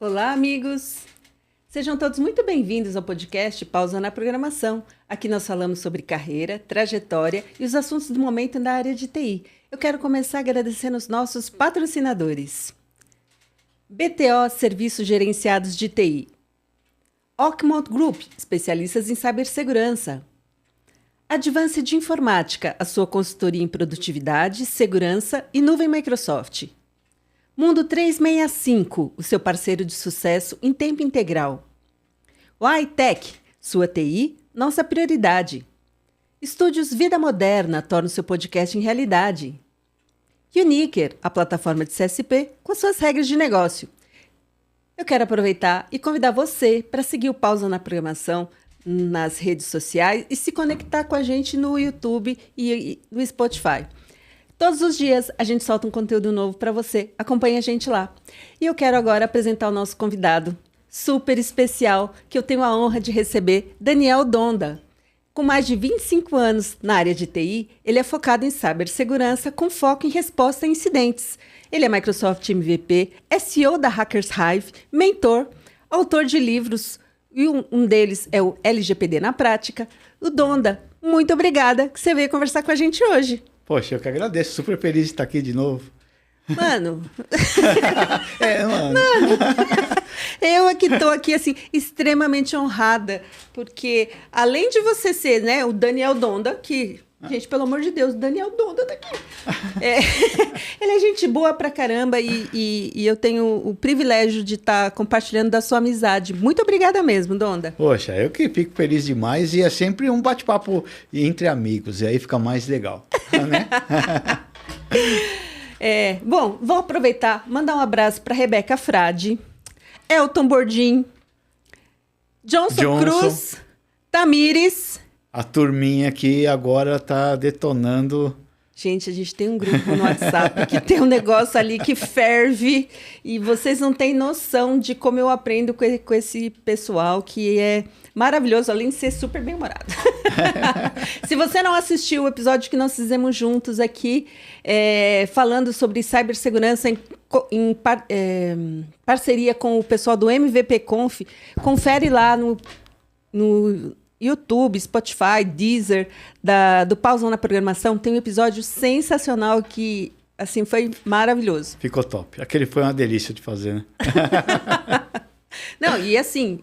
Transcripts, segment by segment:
Olá, amigos! Sejam todos muito bem-vindos ao podcast Pausa na Programação. Aqui nós falamos sobre carreira, trajetória e os assuntos do momento na área de TI. Eu quero começar agradecendo os nossos patrocinadores. BTO Serviços Gerenciados de TI. Ockmont Group, especialistas em cibersegurança. Advanced Informática, a sua consultoria em produtividade, segurança e nuvem Microsoft. Mundo 365, o seu parceiro de sucesso em tempo integral. Y-Tech, sua TI, nossa prioridade. Estúdios Vida Moderna torna o seu podcast em realidade. Uniker, a plataforma de CSP com suas regras de negócio. Eu quero aproveitar e convidar você para seguir o Pausa na Programação nas redes sociais e se conectar com a gente no YouTube e no Spotify. Todos os dias a gente solta um conteúdo novo para você. Acompanhe a gente lá. E eu quero agora apresentar o nosso convidado super especial, que eu tenho a honra de receber, Daniel Donda. Com mais de 25 anos na área de TI, ele é focado em cibersegurança com foco em resposta a incidentes. Ele é Microsoft MVP, SEO da Hackers Hive, mentor, autor de livros, e um deles é o LGPD na Prática. O Donda, muito obrigada que você veio conversar com a gente hoje. Poxa, eu que agradeço. Super feliz de estar aqui de novo. Mano. Mano. Eu aqui estou aqui, assim, extremamente honrada, porque além de você ser, né, o Daniel Donda, que, gente, pelo amor de Deus, o Daniel Donda tá aqui. Ele é gente boa pra caramba e eu tenho o privilégio de estar compartilhando da sua amizade. Muito obrigada mesmo, Donda. Poxa, eu que fico feliz demais e é sempre um bate-papo entre amigos, e aí fica mais legal, né? Bom, vou aproveitar, mandar um abraço para Rebeca Frade, Elton Bordim, Johnson Cruz, Tamires. A turminha que agora tá detonando. Gente, a gente tem um grupo no WhatsApp que tem um negócio ali que ferve e vocês não têm noção de como eu aprendo com esse pessoal que é maravilhoso, além de ser super bem-humorado. Se você não assistiu o episódio que nós fizemos juntos aqui, falando sobre cibersegurança em parceria com o pessoal do MVP Conf, confere lá no YouTube, Spotify, Deezer, do Pausa na Programação. Tem um episódio sensacional que, assim, foi maravilhoso. Ficou top. Aquele foi uma delícia de fazer, né? Não, e assim,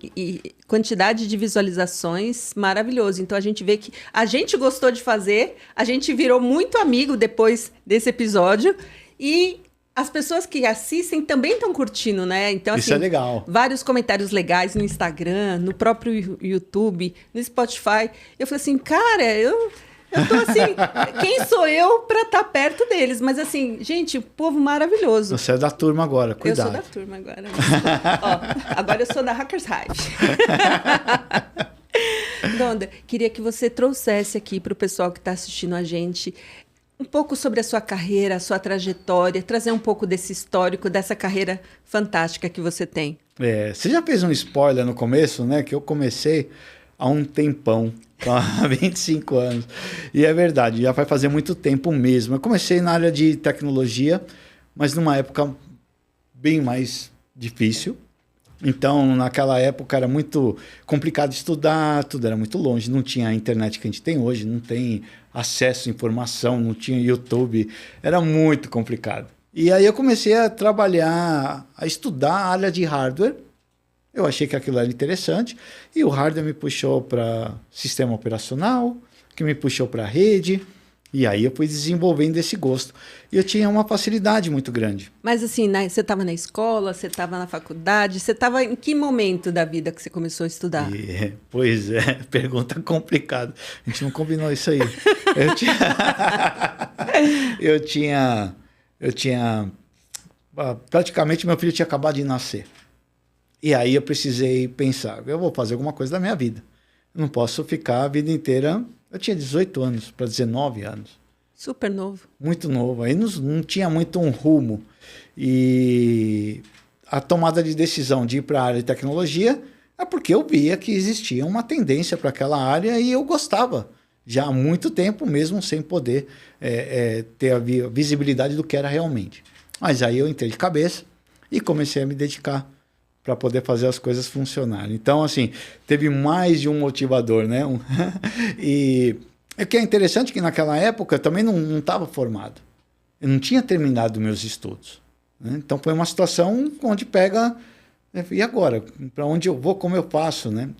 quantidade de visualizações, maravilhoso. Então, a gente vê que a gente gostou de fazer, a gente virou muito amigo depois desse episódio e as pessoas que assistem também estão curtindo, né? Então, isso assim, é legal. Vários comentários legais no Instagram, no próprio YouTube, no Spotify. Eu falei assim, cara, eu tô assim, quem sou eu para estar perto deles? Mas assim, gente, o povo maravilhoso. Você é da turma agora, cuidado. Eu sou da turma agora. Agora eu sou da Hackers Hive. Donda, queria que você trouxesse aqui para o pessoal que está assistindo a gente um pouco sobre a sua carreira, a sua trajetória, trazer um pouco desse histórico, dessa carreira fantástica que você tem. Você já fez um spoiler no começo, né? Que eu comecei há um tempão, há 25 anos. E é verdade, já vai fazer muito tempo mesmo. Eu comecei na área de tecnologia, mas numa época bem mais difícil. Então, naquela época era muito complicado estudar, tudo era muito longe, não tinha a internet que a gente tem hoje, não tem acesso à informação, não tinha YouTube, era muito complicado. E aí eu comecei a trabalhar, a estudar a área de hardware. Eu achei que aquilo era interessante e o hardware me puxou para sistema operacional, que me puxou para a rede. E aí eu fui desenvolvendo esse gosto. E eu tinha uma facilidade muito grande. Mas assim, você estava na escola, você estava na faculdade, você estava em que momento da vida que você começou a estudar? Pois é, pergunta complicada. A gente não combinou isso aí. Eu tinha praticamente meu filho tinha acabado de nascer. E aí eu precisei pensar, eu vou fazer alguma coisa da minha vida. Eu não posso ficar a vida inteira. Eu tinha 18 anos para 19 anos. Super novo. Muito novo. Aí não tinha muito um rumo. E a tomada de decisão de ir para a área de tecnologia é porque eu via que existia uma tendência para aquela área e eu gostava. Já há muito tempo, mesmo sem poder ter a visibilidade do que era realmente. Mas aí eu entrei de cabeça e comecei a me dedicar para poder fazer as coisas funcionarem. Então, assim, teve mais de um motivador, né? E o que é interessante que naquela época eu também não estava formado. Eu não tinha terminado meus estudos. Né? Então, foi uma situação onde pega... E agora? Para onde eu vou? Como eu faço? Né?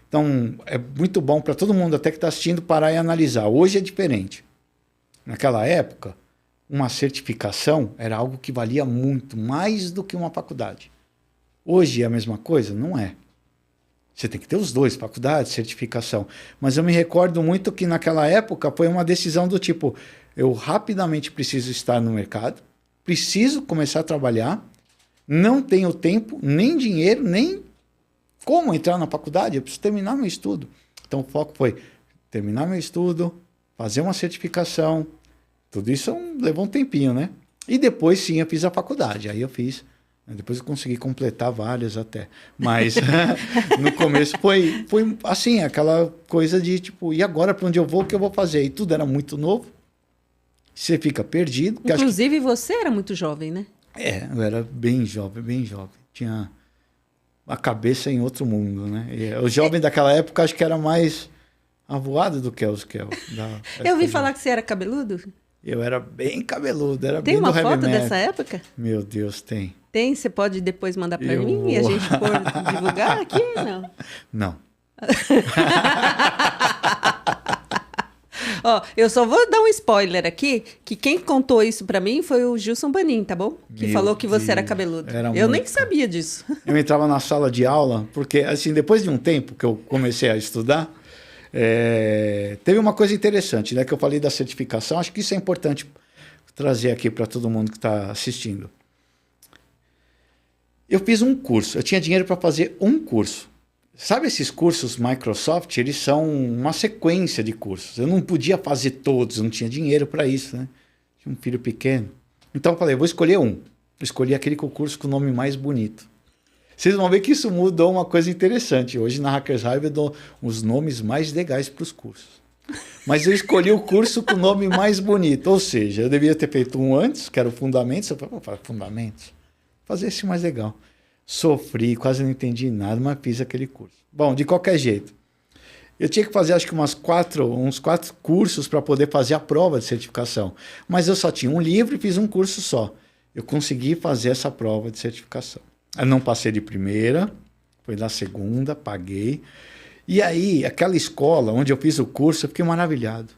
Então, é muito bom para todo mundo até que está assistindo parar e analisar. Hoje é diferente. Naquela época, uma certificação era algo que valia muito, mais do que uma faculdade. Hoje é a mesma coisa? Não é. Você tem que ter os dois, faculdade, certificação. Mas eu me recordo muito que naquela época foi uma decisão do tipo, eu rapidamente preciso estar no mercado, preciso começar a trabalhar, não tenho tempo, nem dinheiro, nem como entrar na faculdade, eu preciso terminar meu estudo. Então o foco foi terminar meu estudo, fazer uma certificação, tudo isso levou um tempinho, né? E depois sim eu fiz a faculdade, aí eu fiz... Depois eu consegui completar várias até. Mas no começo foi assim, aquela coisa de tipo, e agora para onde eu vou, o que eu vou fazer? E tudo era muito novo. Você fica perdido. Inclusive você era muito jovem, né? Eu era bem jovem, bem jovem. Tinha a cabeça em outro mundo, né? E o jovem daquela época acho que era mais avoado do que os que eu. Eu ouvi falar que você era cabeludo. Eu era bem cabeludo, era tem bem do uma heavy foto metal. dessa época? Meu Deus, tem. Tem? Você pode depois mandar para mim e a gente divulgar aqui? Não. Não. Ó, eu só vou dar um spoiler aqui, que quem contou isso para mim foi o Gilson Banin, tá bom? Que falou que você era cabeludo. Eu nem sabia disso. Eu entrava na sala de aula, porque assim, depois de um tempo que eu comecei a estudar, teve uma coisa interessante, né? Que eu falei da certificação, acho que isso é importante trazer aqui para todo mundo que está assistindo. Eu fiz um curso, eu tinha dinheiro para fazer um curso. Sabe esses cursos Microsoft? Eles são uma sequência de cursos. Eu não podia fazer todos, eu não tinha dinheiro para isso, né? Tinha um filho pequeno. Então eu falei, eu vou escolher um. Eu escolhi aquele curso com o nome mais bonito. Vocês vão ver que isso mudou uma coisa interessante. Hoje na Hackers Hive eu dou os nomes mais legais para os cursos. Mas eu escolhi o curso com o nome mais bonito. Ou seja, eu devia ter feito um antes, que era o Fundamentos. Eu falei, vou fazer Fundamentos. Fazer esse mais legal. Sofri, quase não entendi nada, mas fiz aquele curso. Bom, de qualquer jeito, eu tinha que fazer acho que uns quatro cursos para poder fazer a prova de certificação. Mas eu só tinha um livro e fiz um curso só. Eu consegui fazer essa prova de certificação. Eu não passei de primeira, foi na segunda, paguei. E aí, aquela escola onde eu fiz o curso, eu fiquei maravilhado.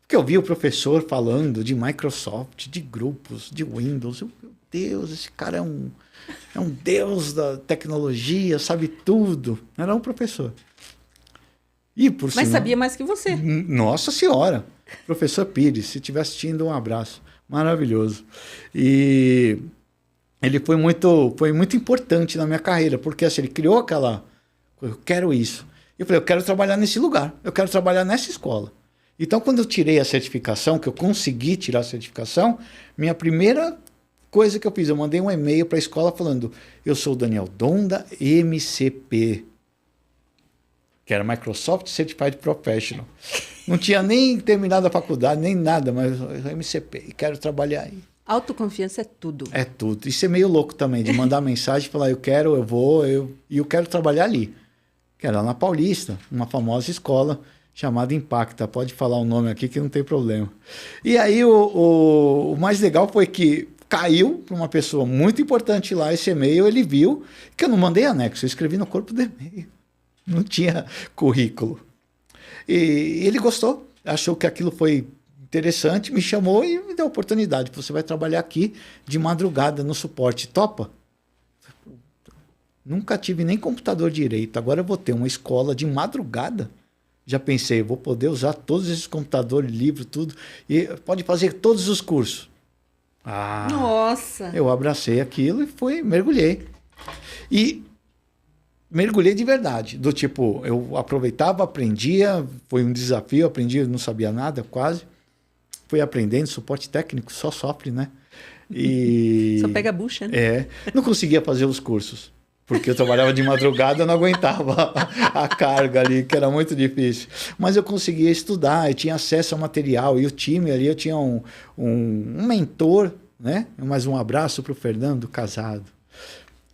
Porque eu vi o professor falando de Microsoft, de grupos, de Windows. Meu Deus, esse cara é um deus da tecnologia, sabe tudo. Era um professor. E por Mas sinal, sabia mais que você. Nossa Senhora! Professor Pires, se estiver assistindo, um abraço. Maravilhoso. E ele foi muito importante na minha carreira, porque assim, ele criou aquela... Eu quero isso. Eu falei, eu quero trabalhar nesse lugar. Eu quero trabalhar nessa escola. Então, quando eu tirei a certificação, que eu consegui tirar a certificação, minha primeira coisa que eu fiz, eu mandei um e-mail para a escola falando, eu sou o Daniel Donda, MCP, que era Microsoft Certified Professional. Não tinha nem terminado a faculdade, nem nada, mas MCP, e quero trabalhar aí. Autoconfiança é tudo. É tudo. Isso é meio louco também, de mandar mensagem e falar, eu quero, eu vou, e eu quero trabalhar ali. Que era na Paulista, uma famosa escola chamada Impacta. Pode falar o nome aqui que não tem problema. E aí o mais legal foi que caiu para uma pessoa muito importante lá esse e-mail, ele viu que eu não mandei anexo, eu escrevi no corpo do e-mail. Não tinha currículo. E ele gostou, achou que aquilo foi interessante, me chamou e me deu a oportunidade. Você vai trabalhar aqui de madrugada no suporte. Topa? Nunca tive nem computador direito. Agora eu vou ter uma escola de madrugada. Já pensei, vou poder usar todos esses computadores, livro, tudo. E pode fazer todos os cursos. Nossa! Eu abracei aquilo e mergulhei. E mergulhei de verdade. Do tipo, eu aproveitava, aprendia, foi um desafio, aprendi, não sabia nada quase. Fui aprendendo, suporte técnico, só sofre, né? E só pega a bucha, né? Não conseguia fazer os cursos. Porque eu trabalhava de madrugada, eu não aguentava a carga ali, que era muito difícil. Mas eu conseguia estudar, eu tinha acesso ao material. E o time ali, eu tinha um mentor, né? Mais um abraço para o Fernando Casado.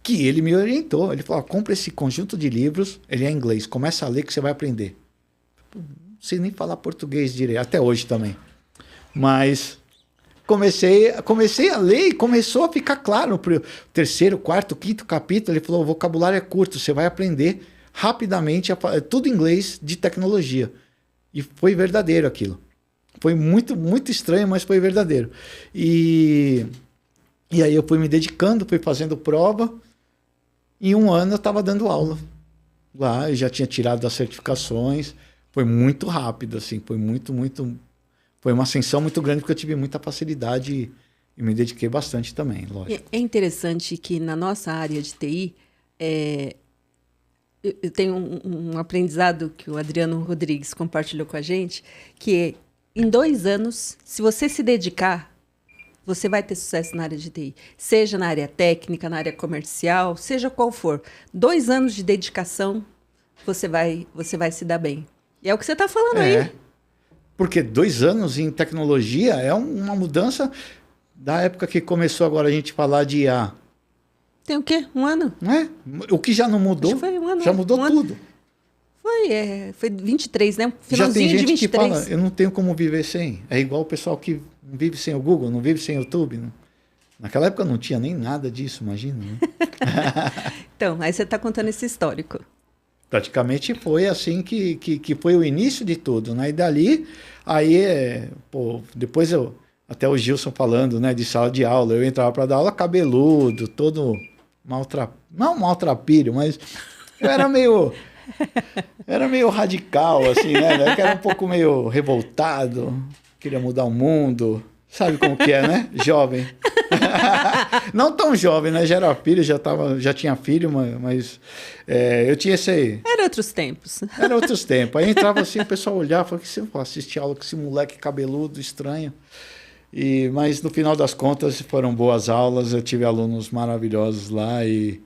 que ele me orientou. Ele falou, compra esse conjunto de livros, ele é em inglês, começa a ler que você vai aprender. Não sei nem falar português direito, até hoje também. Mas comecei a ler e começou a ficar claro. Pro terceiro, quarto, quinto capítulo, ele falou, o vocabulário é curto, você vai aprender rapidamente, tudo em inglês de tecnologia. E foi verdadeiro aquilo. Foi muito, muito estranho, mas foi verdadeiro. E aí eu fui me dedicando, fui fazendo prova. Em um ano eu estava dando aula. Lá eu já tinha tirado as certificações. Foi muito rápido, assim. Foi foi uma ascensão muito grande, porque eu tive muita facilidade e me dediquei bastante também, lógico. É interessante que na nossa área de TI, eu tenho um aprendizado que o Adriano Rodrigues compartilhou com a gente, que em 2 anos, se você se dedicar, você vai ter sucesso na área de TI. Seja na área técnica, na área comercial, seja qual for. 2 anos de dedicação, você vai se dar bem. E é o que você está falando aí. Porque 2 anos em tecnologia é uma mudança da época que começou agora a gente falar de IA. Tem o quê? 1 ano? Não é? O que já não mudou, foi 1 ano, já mudou tudo. Foi 23, né? Finalzinho já tem gente de 23. Que fala, eu não tenho como viver sem. É igual o pessoal que não vive sem o Google, não vive sem o YouTube. Não. Naquela época não tinha nem nada disso, imagina. Né? Então, aí você está contando esse histórico. Praticamente foi assim que foi o início de tudo, né? E dali, depois até o Gilson falando, né, de sala de aula, eu entrava para dar aula cabeludo, todo não maltrapilho, mas eu era meio radical, assim, né? Eu era um pouco meio revoltado, queria mudar o mundo, sabe como que é, né? Jovem. Não tão jovem, né? Já era filho, já tinha filho, mas eu tinha esse... Era outros tempos. Era outros tempos. Aí entrava assim, o pessoal olhava, falava, que você assistir aula com esse moleque cabeludo, estranho. Mas no final das contas foram boas aulas, eu tive alunos maravilhosos lá e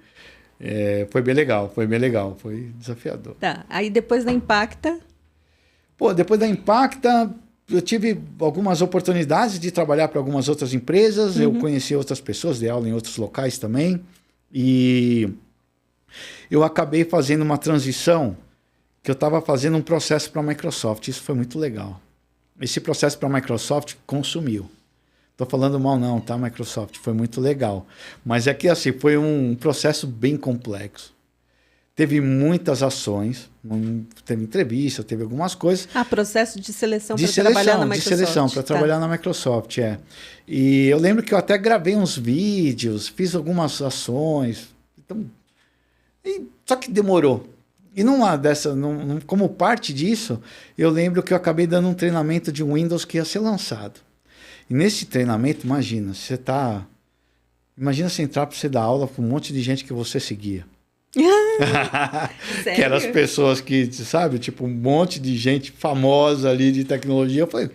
foi bem legal, foi desafiador. Tá, aí depois da Impacta... Depois da Impacta... Eu tive algumas oportunidades de trabalhar para algumas outras empresas, eu conheci outras pessoas, dei aula em outros locais também, e eu acabei fazendo uma transição, que eu estava fazendo um processo para a Microsoft, isso foi muito legal. Esse processo para a Microsoft consumiu. Estou falando mal não, tá, Microsoft? Foi muito legal. Mas é que assim, foi um processo bem complexo. Teve muitas ações, teve entrevista, teve algumas coisas. Processo de seleção para trabalhar na Microsoft. De seleção para trabalhar na Microsoft, E eu lembro que eu até gravei uns vídeos, fiz algumas ações. Então, só que demorou. E como parte disso, eu lembro que eu acabei dando um treinamento de Windows que ia ser lançado. E nesse treinamento, imagina você entrar para você dar aula para um monte de gente que você seguia. Que eram as pessoas que, sabe, tipo, um monte de gente famosa ali de tecnologia. Eu falei,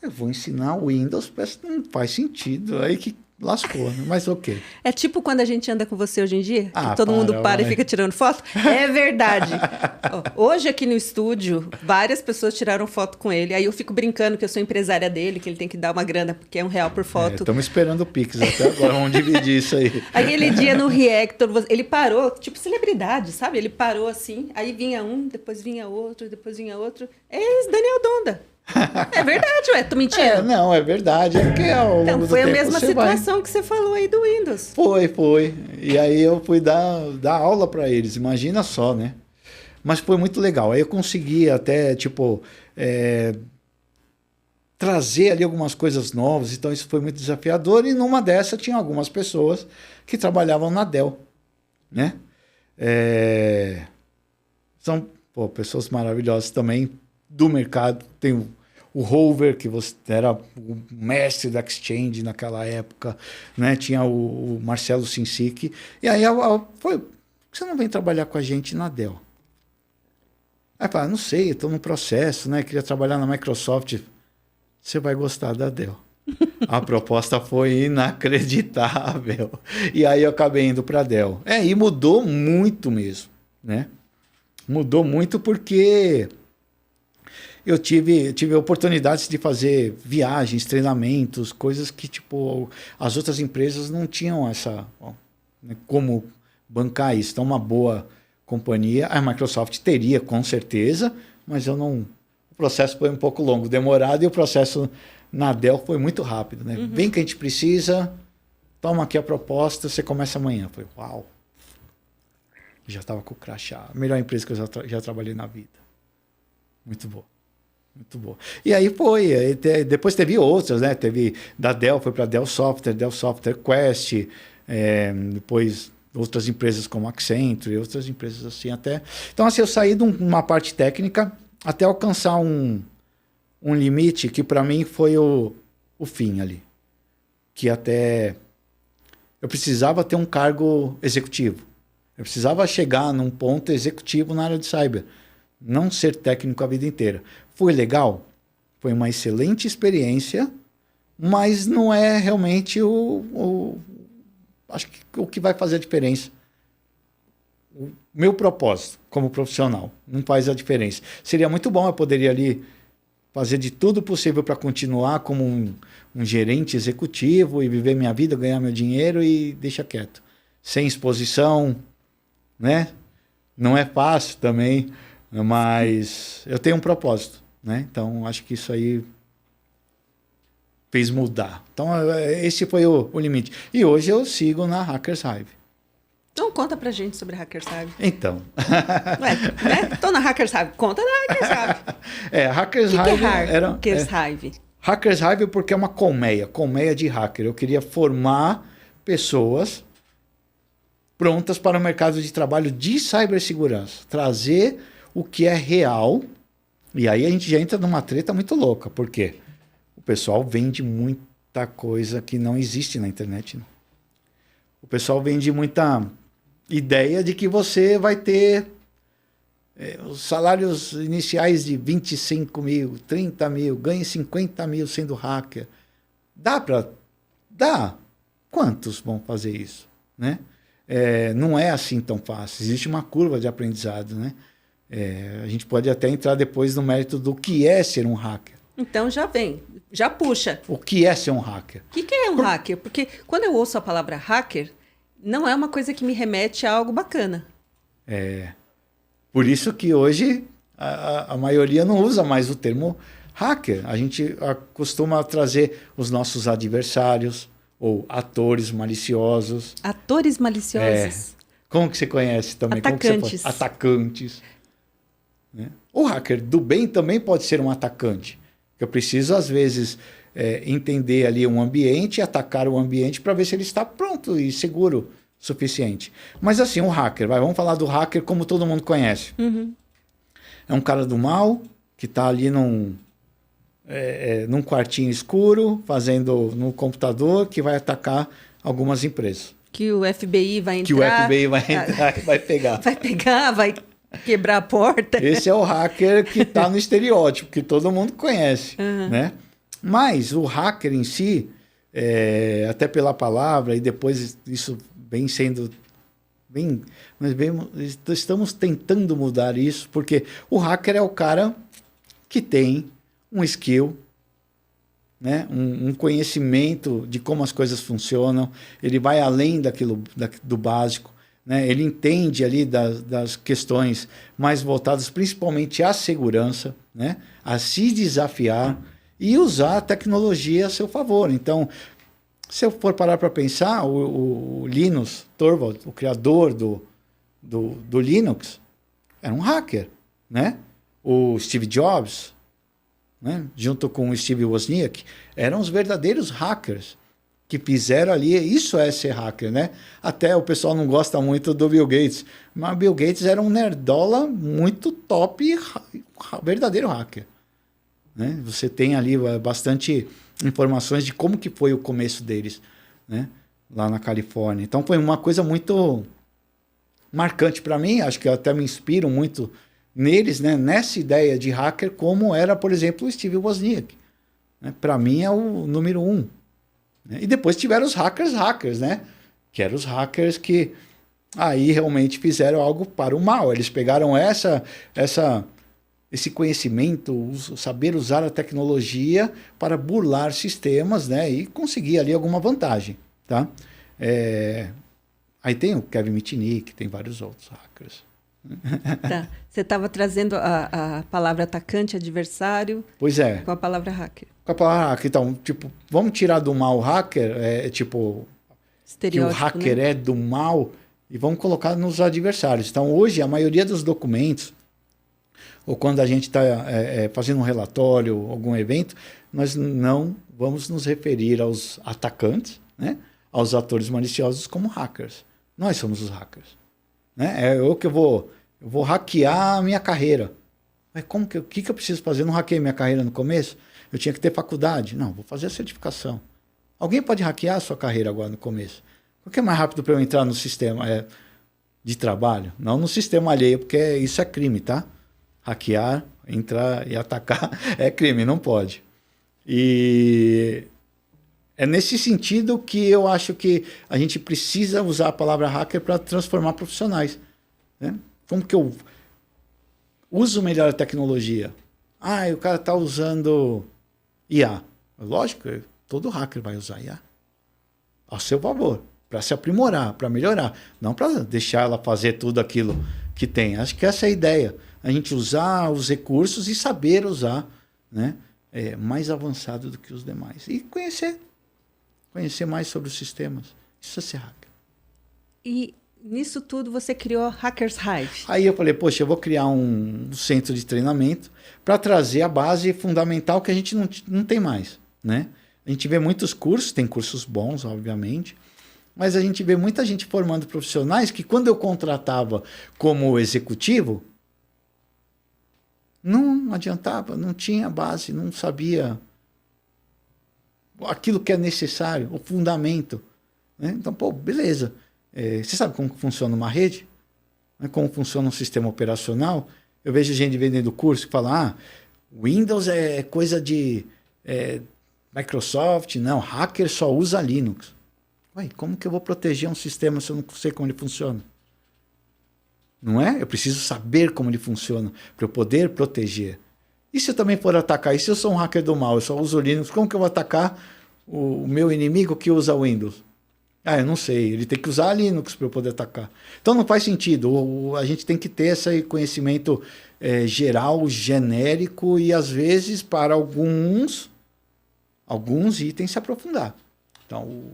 eu vou ensinar o Windows, não faz sentido. Aí que lascou, né? Mas ok. É tipo quando a gente anda com você hoje em dia, que todo mundo para e fica tirando foto? É verdade. Hoje aqui no estúdio, várias pessoas tiraram foto com ele. Aí eu fico brincando que eu sou empresária dele, que ele tem que dar uma grana, porque é R$1 por foto. Estamos esperando o Pix até agora, vamos dividir isso aí. Aquele dia no Reactor, ele parou, tipo celebridade, sabe? Ele parou assim, aí vinha um, depois vinha outro, depois vinha outro. É esse Daniel Donda. É verdade, ué, tô mentindo? Não, é verdade. É porque então, foi a mesma situação que você falou aí do Windows. Foi. E aí eu fui dar aula para eles, imagina só, né? Mas foi muito legal. Aí eu consegui até, trazer ali algumas coisas novas, então isso foi muito desafiador. E numa dessa tinha algumas pessoas que trabalhavam na Dell, né? São pessoas maravilhosas também do mercado. Tem o Hover, que você era o mestre da Exchange naquela época, né? Tinha o Marcelo Sinsic. E aí foi, por que você não vem trabalhar com a gente na Dell? Aí eu falei, não sei, estou no processo, né? Queria trabalhar na Microsoft. Você vai gostar da Dell. A proposta foi inacreditável. E aí eu acabei indo para a Dell. E mudou muito mesmo, né? Mudou muito porque eu tive oportunidades de fazer viagens, treinamentos, coisas que as outras empresas não tinham como bancar isso. Então, uma boa companhia, a Microsoft teria, com certeza, mas eu não... O processo foi um pouco longo, demorado, e o processo na Dell foi muito rápido, né? Vem que a gente precisa, toma aqui a proposta, você começa amanhã. Eu falei, uau! Já estava com o crachá. A melhor empresa que eu já trabalhei na vida. Muito boa. Muito boa. E aí foi. Depois teve outras, né? Teve da Dell, foi para Dell Software Quest, depois outras empresas como Accenture, outras empresas assim até. Então, assim, eu saí de uma parte técnica até alcançar um limite que para mim foi o fim ali. Que até eu precisava ter um cargo executivo. Eu precisava chegar num ponto executivo na área de cyber. Não ser técnico a vida inteira. Foi legal? Foi uma excelente experiência, mas não é realmente acho que o que vai fazer a diferença. O meu propósito como profissional não faz a diferença. Seria muito bom, eu poderia ali fazer de tudo possível para continuar como um gerente executivo e viver minha vida, ganhar meu dinheiro e deixa quieto. Sem exposição, né? Não é fácil também, mas eu tenho um propósito, né? Então, acho que isso aí fez mudar. Então, esse foi o limite. E hoje eu sigo na Hackers Hive. Então, conta pra gente sobre Hackers Hive. Então. Né? Tô na Hackers Hive. Conta na Hackers Hive. Hackers Hive... que é Hackers Hive? Hackers Hive porque é uma colmeia de hacker. Eu queria formar pessoas prontas para o mercado de trabalho de cibersegurança. Trazer o que é real. E aí a gente já entra numa treta muito louca. Por quê? O pessoal vende muita coisa que não existe na internet. Né? O pessoal vende muita ideia de que você vai ter os salários iniciais de 25 mil, 30 mil, ganhe 50 mil sendo hacker. Dá para... Dá. Quantos vão fazer isso? Né? Não é assim tão fácil. Existe uma curva de aprendizado, né? A gente pode até entrar depois no mérito do que é ser um hacker. Então já puxa. O que é ser um hacker? O que é um hacker? Porque quando eu ouço a palavra hacker, não é uma coisa que me remete a algo bacana. Por isso que hoje a maioria não usa mais o termo hacker. A gente costuma trazer os nossos adversários, ou atores maliciosos. Atores maliciosos? Como que você conhece também? Atacantes. Atacantes. Né? O hacker do bem também pode ser um atacante. Eu preciso, às vezes, entender ali um ambiente, atacar o ambiente para ver se ele está pronto e seguro o suficiente. Mas assim, um hacker, vamos falar do hacker como todo mundo conhece. Uhum. É um cara do mal que está ali num quartinho escuro, fazendo no computador, que vai atacar algumas empresas. Que o FBI vai entrar. Que o FBI vai entrar e vai pegar. Vai pegar, vai quebrar a porta. Esse é o hacker que está no estereótipo, que todo mundo conhece. Uhum. Né? Mas o hacker em si, até pela palavra, e depois isso vem sendo... nós estamos tentando mudar isso, porque o hacker é o cara que tem um skill, né? um conhecimento de como as coisas funcionam, ele vai além do básico, né? Ele entende ali das questões mais voltadas principalmente à segurança, né? A se desafiar e usar a tecnologia a seu favor. Então, se eu for parar para pensar, o Linus Torvalds, o criador do Linux, era um hacker, né? O Steve Jobs, né? Junto com o Steve Wozniak, eram os verdadeiros hackers que fizeram ali, isso é ser hacker, né? Até o pessoal não gosta muito do Bill Gates, mas Bill Gates era um nerdola muito top e verdadeiro hacker. Né? Você tem ali bastante informações de como que foi o começo deles, né? Lá na Califórnia. Então foi uma coisa muito marcante para mim, acho que eu até me inspiro muito neles, né? Nessa ideia de hacker, como era, por exemplo, o Steve Wozniak. Né? Para mim é o número 1. Né? E depois tiveram os hackers, né? Que eram os hackers que aí realmente fizeram algo para o mal. Eles pegaram esse conhecimento, saber usar a tecnologia para burlar sistemas, né? E conseguir ali alguma vantagem. Tá? Aí tem o Kevin Mitnick, tem vários outros hackers. Tá. Você estava trazendo a palavra atacante, adversário, Pois é. com a palavra hacker. Com a palavra hacker, então, tipo, vamos tirar do mal o hacker, tipo, que o hacker né? é do mal, e vamos colocar nos adversários. Então, hoje, a maioria dos documentos, ou quando a gente está fazendo um relatório, algum evento, nós não vamos nos referir aos atacantes, né? Aos atores maliciosos como hackers. Nós somos os hackers. Né? É eu que eu vou hackear a minha carreira. Mas o que eu preciso fazer? Eu não hackei minha carreira no começo? Eu tinha que ter faculdade? Não, vou fazer a certificação. Alguém pode hackear a sua carreira agora no começo? O que é mais rápido para eu entrar no sistema de trabalho? Não no sistema alheio, porque isso é crime, tá? Hackear, entrar e atacar é crime, não pode. E é nesse sentido que eu acho que a gente precisa usar a palavra hacker para transformar profissionais. Né? Como que eu uso melhor a tecnologia? O cara está usando IA. Lógico, todo hacker vai usar IA. Ao seu favor, para se aprimorar, para melhorar. Não para deixar ela fazer tudo aquilo que tem. Acho que essa é a ideia. A gente usar os recursos e saber usar, né? Mais avançado do que os demais. E conhecer mais sobre os sistemas. Isso é ser hacker. E nisso tudo você criou Hackers Hive. Aí eu falei, poxa, eu vou criar um centro de treinamento para trazer a base fundamental que a gente não tem mais, né? A gente vê muitos cursos, tem cursos bons, obviamente, mas a gente vê muita gente formando profissionais que quando eu contratava como executivo, não adiantava, não tinha base, não sabia aquilo que é necessário, o fundamento. Né? Então, beleza. Você sabe como funciona uma rede? Né? Como funciona um sistema operacional? Eu vejo gente vendendo curso que fala, Windows é coisa de Microsoft, não, hacker só usa Linux. Ué, como que eu vou proteger um sistema se eu não sei como ele funciona? Não é? Eu preciso saber como ele funciona para eu poder proteger. E se eu também for atacar? E se eu sou um hacker do mal, eu só uso Linux, como que eu vou atacar o meu inimigo que usa Windows? Eu não sei, ele tem que usar Linux para eu poder atacar. Então não faz sentido, a gente tem que ter esse conhecimento geral, genérico e às vezes para alguns itens se aprofundar. Então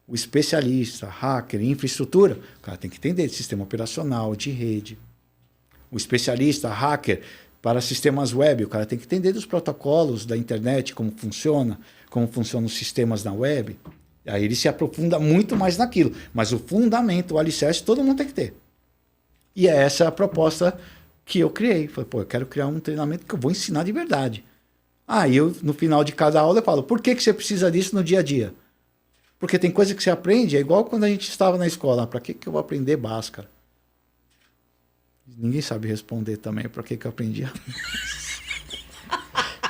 o especialista, hacker, infraestrutura, o cara tem que entender de sistema operacional, de rede. O especialista, hacker, para sistemas web, o cara tem que entender dos protocolos da internet, como funcionam os sistemas na web. Aí ele se aprofunda muito mais naquilo. Mas o fundamento, o alicerce, todo mundo tem que ter. E essa é a proposta que eu criei. Falei, eu quero criar um treinamento que eu vou ensinar de verdade. Aí no final de cada aula eu falo, por que você precisa disso no dia a dia? Porque tem coisa que você aprende, é igual quando a gente estava na escola. Para que eu vou aprender Bhaskara? Ninguém sabe responder também para que eu aprendi.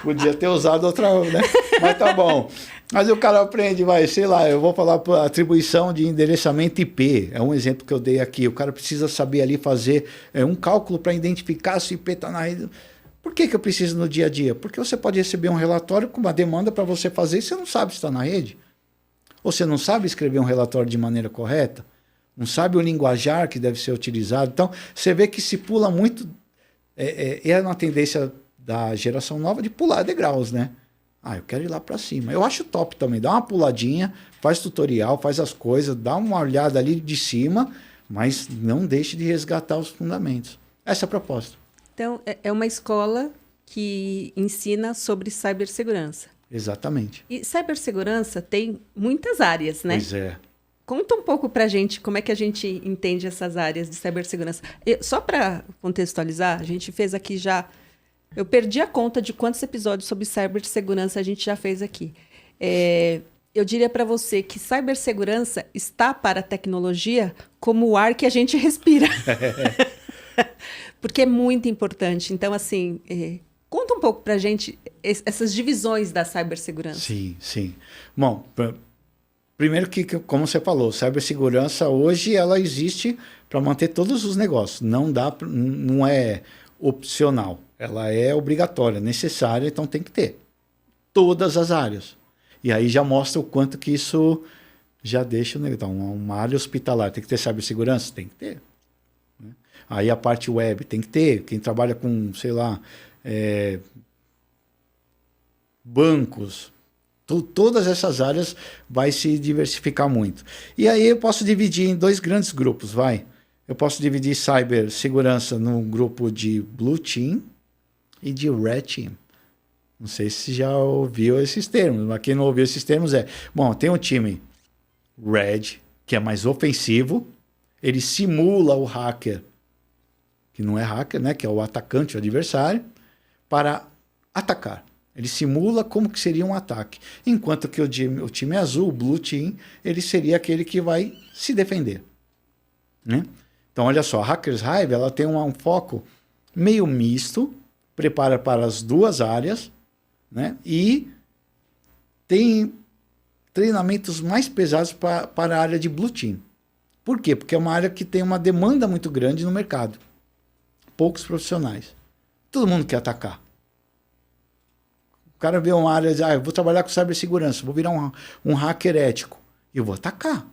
Podia ter usado outra, né? Mas tá bom. Mas o cara aprende, sei lá, eu vou falar para atribuição de endereçamento IP. É um exemplo que eu dei aqui. O cara precisa saber ali fazer um cálculo para identificar se o IP está na rede. Por que eu preciso no dia a dia? Porque você pode receber um relatório com uma demanda para você fazer e você não sabe se está na rede. Ou você não sabe escrever um relatório de maneira correta. Não sabe o linguajar que deve ser utilizado. Então, você vê que se pula muito... É uma tendência da geração nova de pular degraus, né? Eu quero ir lá para cima. Eu acho top também. Dá uma puladinha, faz tutorial, faz as coisas, dá uma olhada ali de cima, mas não deixe de resgatar os fundamentos. Essa é a proposta. Então, é uma escola que ensina sobre cibersegurança. Exatamente. E cibersegurança tem muitas áreas, né? Pois é. Conta um pouco para a gente como é que a gente entende essas áreas de cibersegurança. Só para contextualizar, a gente fez aqui já... Eu perdi a conta de quantos episódios sobre cibersegurança a gente já fez aqui. Eu diria para você que cibersegurança está para a tecnologia como o ar que a gente respira. Porque é muito importante. Então, assim, conta um pouco para a gente essas divisões da cibersegurança. Sim, sim. Bom, primeiro que, como você falou, cibersegurança hoje ela existe para manter todos os negócios. Não é opcional. Ela é obrigatória, necessária, então tem que ter. Todas as áreas. E aí já mostra o quanto que isso já deixa o negócio. Então, uma área hospitalar tem que ter cibersegurança? Tem que ter. Né? Aí a parte web tem que ter. Quem trabalha com, sei lá, bancos, todas essas áreas vai se diversificar muito. E aí eu posso dividir em 2 grandes grupos, vai. Eu posso dividir cibersegurança num grupo de Blue Team e de Red Team. Não sei se já ouviu esses termos, mas quem não ouviu esses termos bom, tem um time Red, que é mais ofensivo, ele simula o hacker, que não é hacker, né, que é o atacante, o adversário, para atacar. Ele simula como que seria um ataque. Enquanto que o time azul, o Blue Team, ele seria aquele que vai se defender. Né? Então, olha só, a Hackers Hive ela tem um foco meio misto, prepara para as 2 áreas, né? E tem treinamentos mais pesados para a área de Blue Team. Por quê? Porque é uma área que tem uma demanda muito grande no mercado. Poucos profissionais. Todo mundo quer atacar. O cara vê uma área e diz, eu vou trabalhar com cibersegurança, vou virar um hacker ético. E eu vou atacar.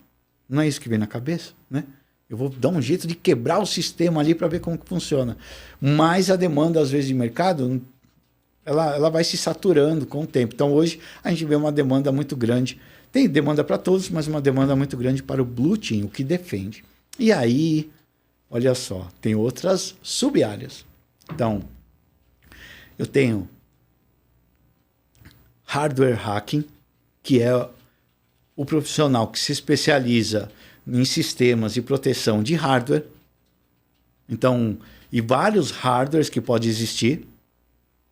Não é isso que vem na cabeça, né? Eu vou dar um jeito de quebrar o sistema ali para ver como que funciona. Mas a demanda, às vezes, de mercado, ela vai se saturando com o tempo. Então, hoje, a gente vê uma demanda muito grande. Tem demanda para todos, mas uma demanda muito grande para o Blue Team, o que defende. E aí, olha só, tem outras sub-áreas. Então, eu tenho hardware hacking, que é o profissional que se especializa em sistemas de proteção de hardware. Então, e vários hardwares que pode existir.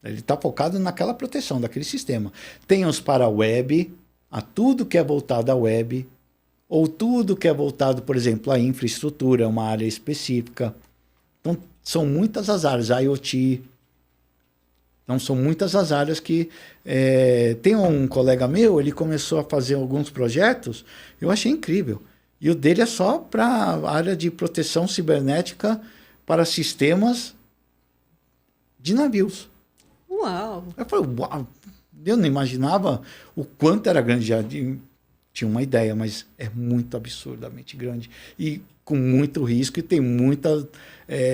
Ele está focado naquela proteção daquele sistema. Tem os para web, a tudo que é voltado à web, ou tudo que é voltado, por exemplo, à infraestrutura, uma área específica. Então, são muitas as áreas, IoT. Então, são muitas as áreas que... tem um colega meu, ele começou a fazer alguns projetos, eu achei incrível. E o dele é só para a área de proteção cibernética para sistemas de navios. Uau! Eu falei, uau! Eu não imaginava o quanto era grande. Já tinha uma ideia, mas é muito absurdamente grande. E com muito risco, e tem muita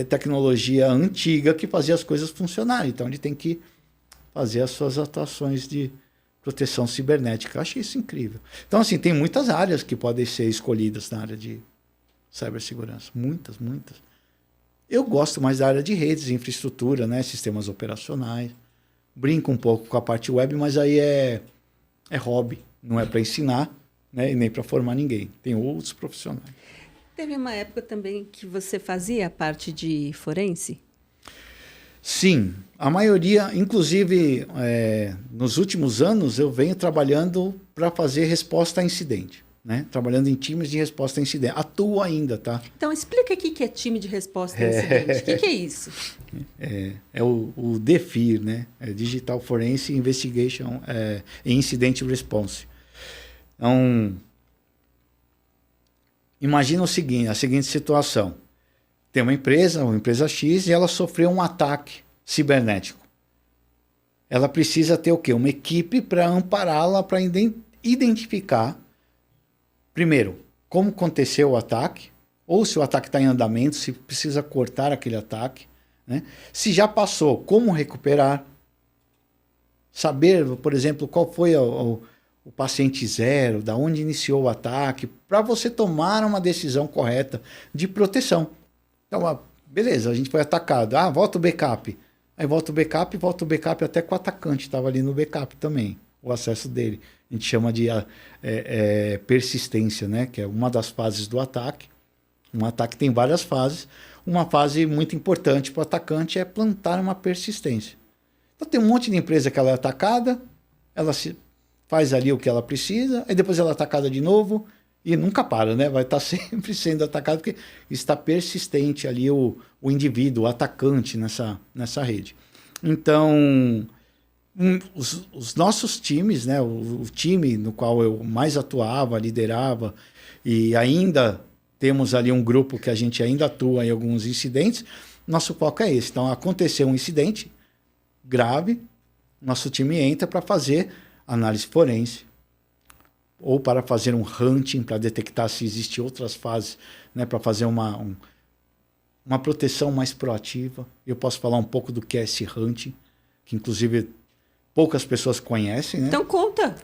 tecnologia antiga que fazia as coisas funcionarem. Então, ele tem que fazer as suas atuações de proteção cibernética. Eu achei isso incrível. Então, assim, tem muitas áreas que podem ser escolhidas na área de cibersegurança. Muitas, muitas. Eu gosto mais da área de redes, infraestrutura, né? Sistemas operacionais. Brinco um pouco com a parte web, mas aí é hobby. Não é para ensinar, né? E nem para formar ninguém. Tem outros profissionais. Teve uma época também que você fazia a parte de forense? Sim, a maioria, inclusive nos últimos anos, eu venho trabalhando para fazer resposta a incidente, né? Trabalhando em times de resposta a incidente. Atuo ainda, tá? Então, explica aqui o que é time de resposta a incidente. O que é isso? É o DFIR, né? Digital Forensic Investigation Incident Response. Então, imagina a seguinte situação. Tem uma empresa X, e ela sofreu um ataque cibernético. Ela precisa ter o quê? Uma equipe para ampará-la, para identificar, primeiro, como aconteceu o ataque, ou se o ataque está em andamento, se precisa cortar aquele ataque, né? Se já passou, como recuperar, saber, por exemplo, qual foi o paciente zero, da onde iniciou o ataque, para você tomar uma decisão correta de proteção. Então, beleza, a gente foi atacado. Volta o backup. Aí volta o backup até que o atacante estava ali no backup também, o acesso dele. A gente chama de persistência, né? Que é uma das fases do ataque. Um ataque tem várias fases. Uma fase muito importante para o atacante é plantar uma persistência. Então, tem um monte de empresa que ela é atacada, ela faz ali o que ela precisa, aí depois ela é atacada de novo, e nunca para, né? Vai estar sempre sendo atacado, porque está persistente ali o indivíduo, o atacante nessa rede. Então, os nossos times, né? O time no qual eu mais atuava, liderava, e ainda temos ali um grupo que a gente ainda atua em alguns incidentes, nosso foco é esse. Então, aconteceu um incidente grave, nosso time entra para fazer análise forense, ou para fazer um hunting, para detectar se existem outras fases, né, para fazer uma proteção mais proativa. Eu posso falar um pouco do que é esse hunting, que inclusive poucas pessoas conhecem, né? Então conta.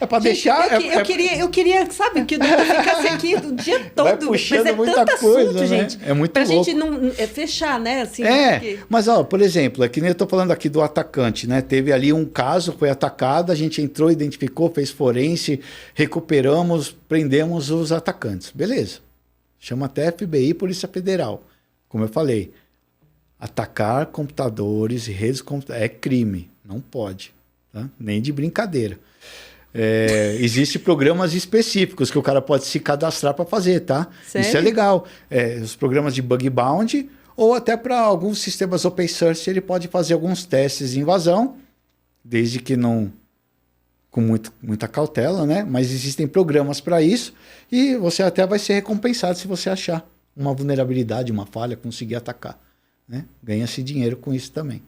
É para deixar... Eu queria, sabe, que o doutor ficasse aqui o dia todo. Vai puxando mas é muita tanto coisa, assunto, né? gente. É muito pra louco. gente não fechar, né? Assim, porque... Mas, ó, por exemplo, é que nem eu tô falando aqui do atacante, né? Teve ali um caso, foi atacado, a gente entrou, identificou, fez forense, recuperamos, prendemos os atacantes. Beleza. Chama até FBI, Polícia Federal. Como eu falei, atacar computadores e redes é crime. Não pode. Tá? Nem de brincadeira. Existem programas específicos que o cara pode se cadastrar para fazer, tá? Sério? Isso é legal. Os programas de bug bounty ou até para alguns sistemas open source ele pode fazer alguns testes de invasão, desde que não com muita cautela, né? Mas existem programas para isso e você até vai ser recompensado se você achar uma vulnerabilidade, uma falha, conseguir atacar, né? Ganha-se dinheiro com isso também.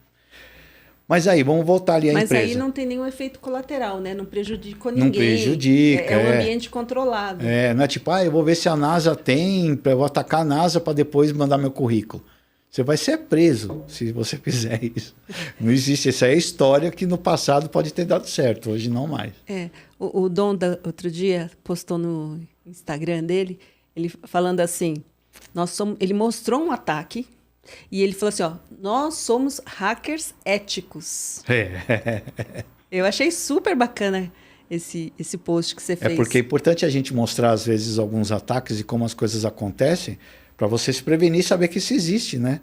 Mas aí, vamos voltar ali à empresa. Mas aí não tem nenhum efeito colateral, né? Não prejudica ninguém. Não prejudica. É um ambiente controlado. Não é tipo, eu vou ver se a NASA tem, eu vou atacar a NASA para depois mandar meu currículo. Você vai ser preso se você fizer isso. Não existe. Essa é a história que no passado pode ter dado certo, hoje não mais. O Dom, outro dia, postou no Instagram dele, ele falando assim, ele mostrou um ataque e ele falou assim, nós somos hackers éticos. Eu achei super bacana esse post que você fez. Porque é importante a gente mostrar, às vezes, alguns ataques e como as coisas acontecem, para você se prevenir e saber que isso existe, né?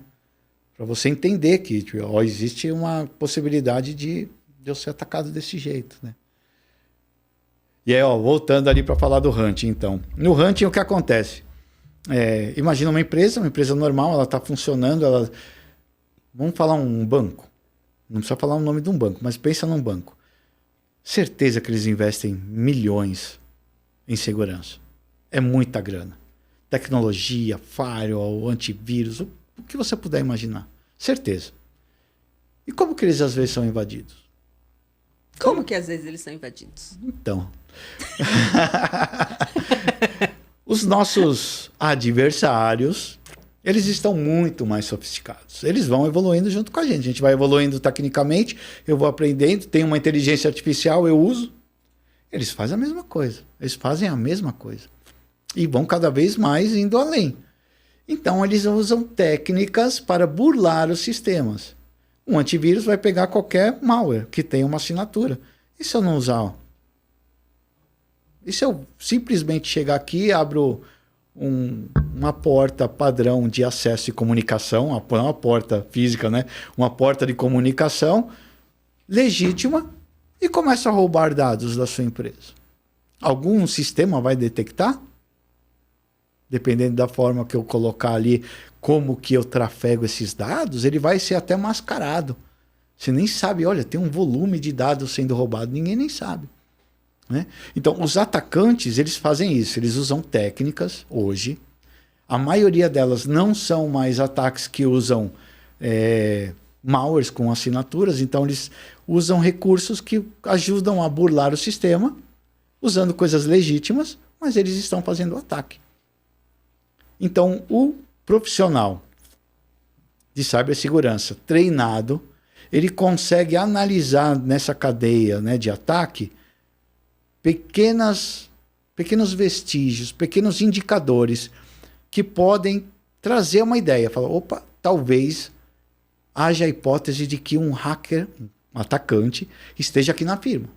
Para você entender que existe uma possibilidade de eu ser atacado desse jeito, né? E aí, voltando ali para falar do hunting, então. No hunting, o que acontece? Imagina uma empresa normal, ela está funcionando, vamos falar um banco. Não precisa falar o nome de um banco, mas pensa num banco. Certeza que eles investem milhões em segurança. É muita grana. Tecnologia, firewall, antivírus, o que você puder imaginar. Certeza. E como que eles às vezes são invadidos? Como que às vezes eles são invadidos? Então... Os nossos adversários, eles estão muito mais sofisticados. Eles vão evoluindo junto com a gente vai evoluindo tecnicamente, eu vou aprendendo, tem uma inteligência artificial, eu uso. Eles fazem a mesma coisa. Eles fazem a mesma coisa. E vão cada vez mais indo além. Então, eles usam técnicas para burlar os sistemas. Um antivírus vai pegar qualquer malware que tenha uma assinatura. E se eu não usar? E se eu simplesmente chegar aqui, abro uma porta padrão de acesso e comunicação, uma porta física, né? Uma porta de comunicação legítima e começo a roubar dados da sua empresa. Algum sistema vai detectar? Dependendo da forma que eu colocar ali, como que eu trafego esses dados, ele vai ser até mascarado. Você nem sabe, olha, tem um volume de dados sendo roubado, ninguém nem sabe. Né? Então, os atacantes, eles fazem isso, eles usam técnicas hoje. A maioria delas não são mais ataques que usam malwares com assinaturas, então eles usam recursos que ajudam a burlar o sistema, usando coisas legítimas, mas eles estão fazendo o ataque. Então, o profissional de cibersegurança treinado, ele consegue analisar nessa cadeia, né, de ataque pequenos vestígios, pequenos indicadores que podem trazer uma ideia. Fala, opa, talvez haja a hipótese de que um hacker, um atacante, esteja aqui na firma.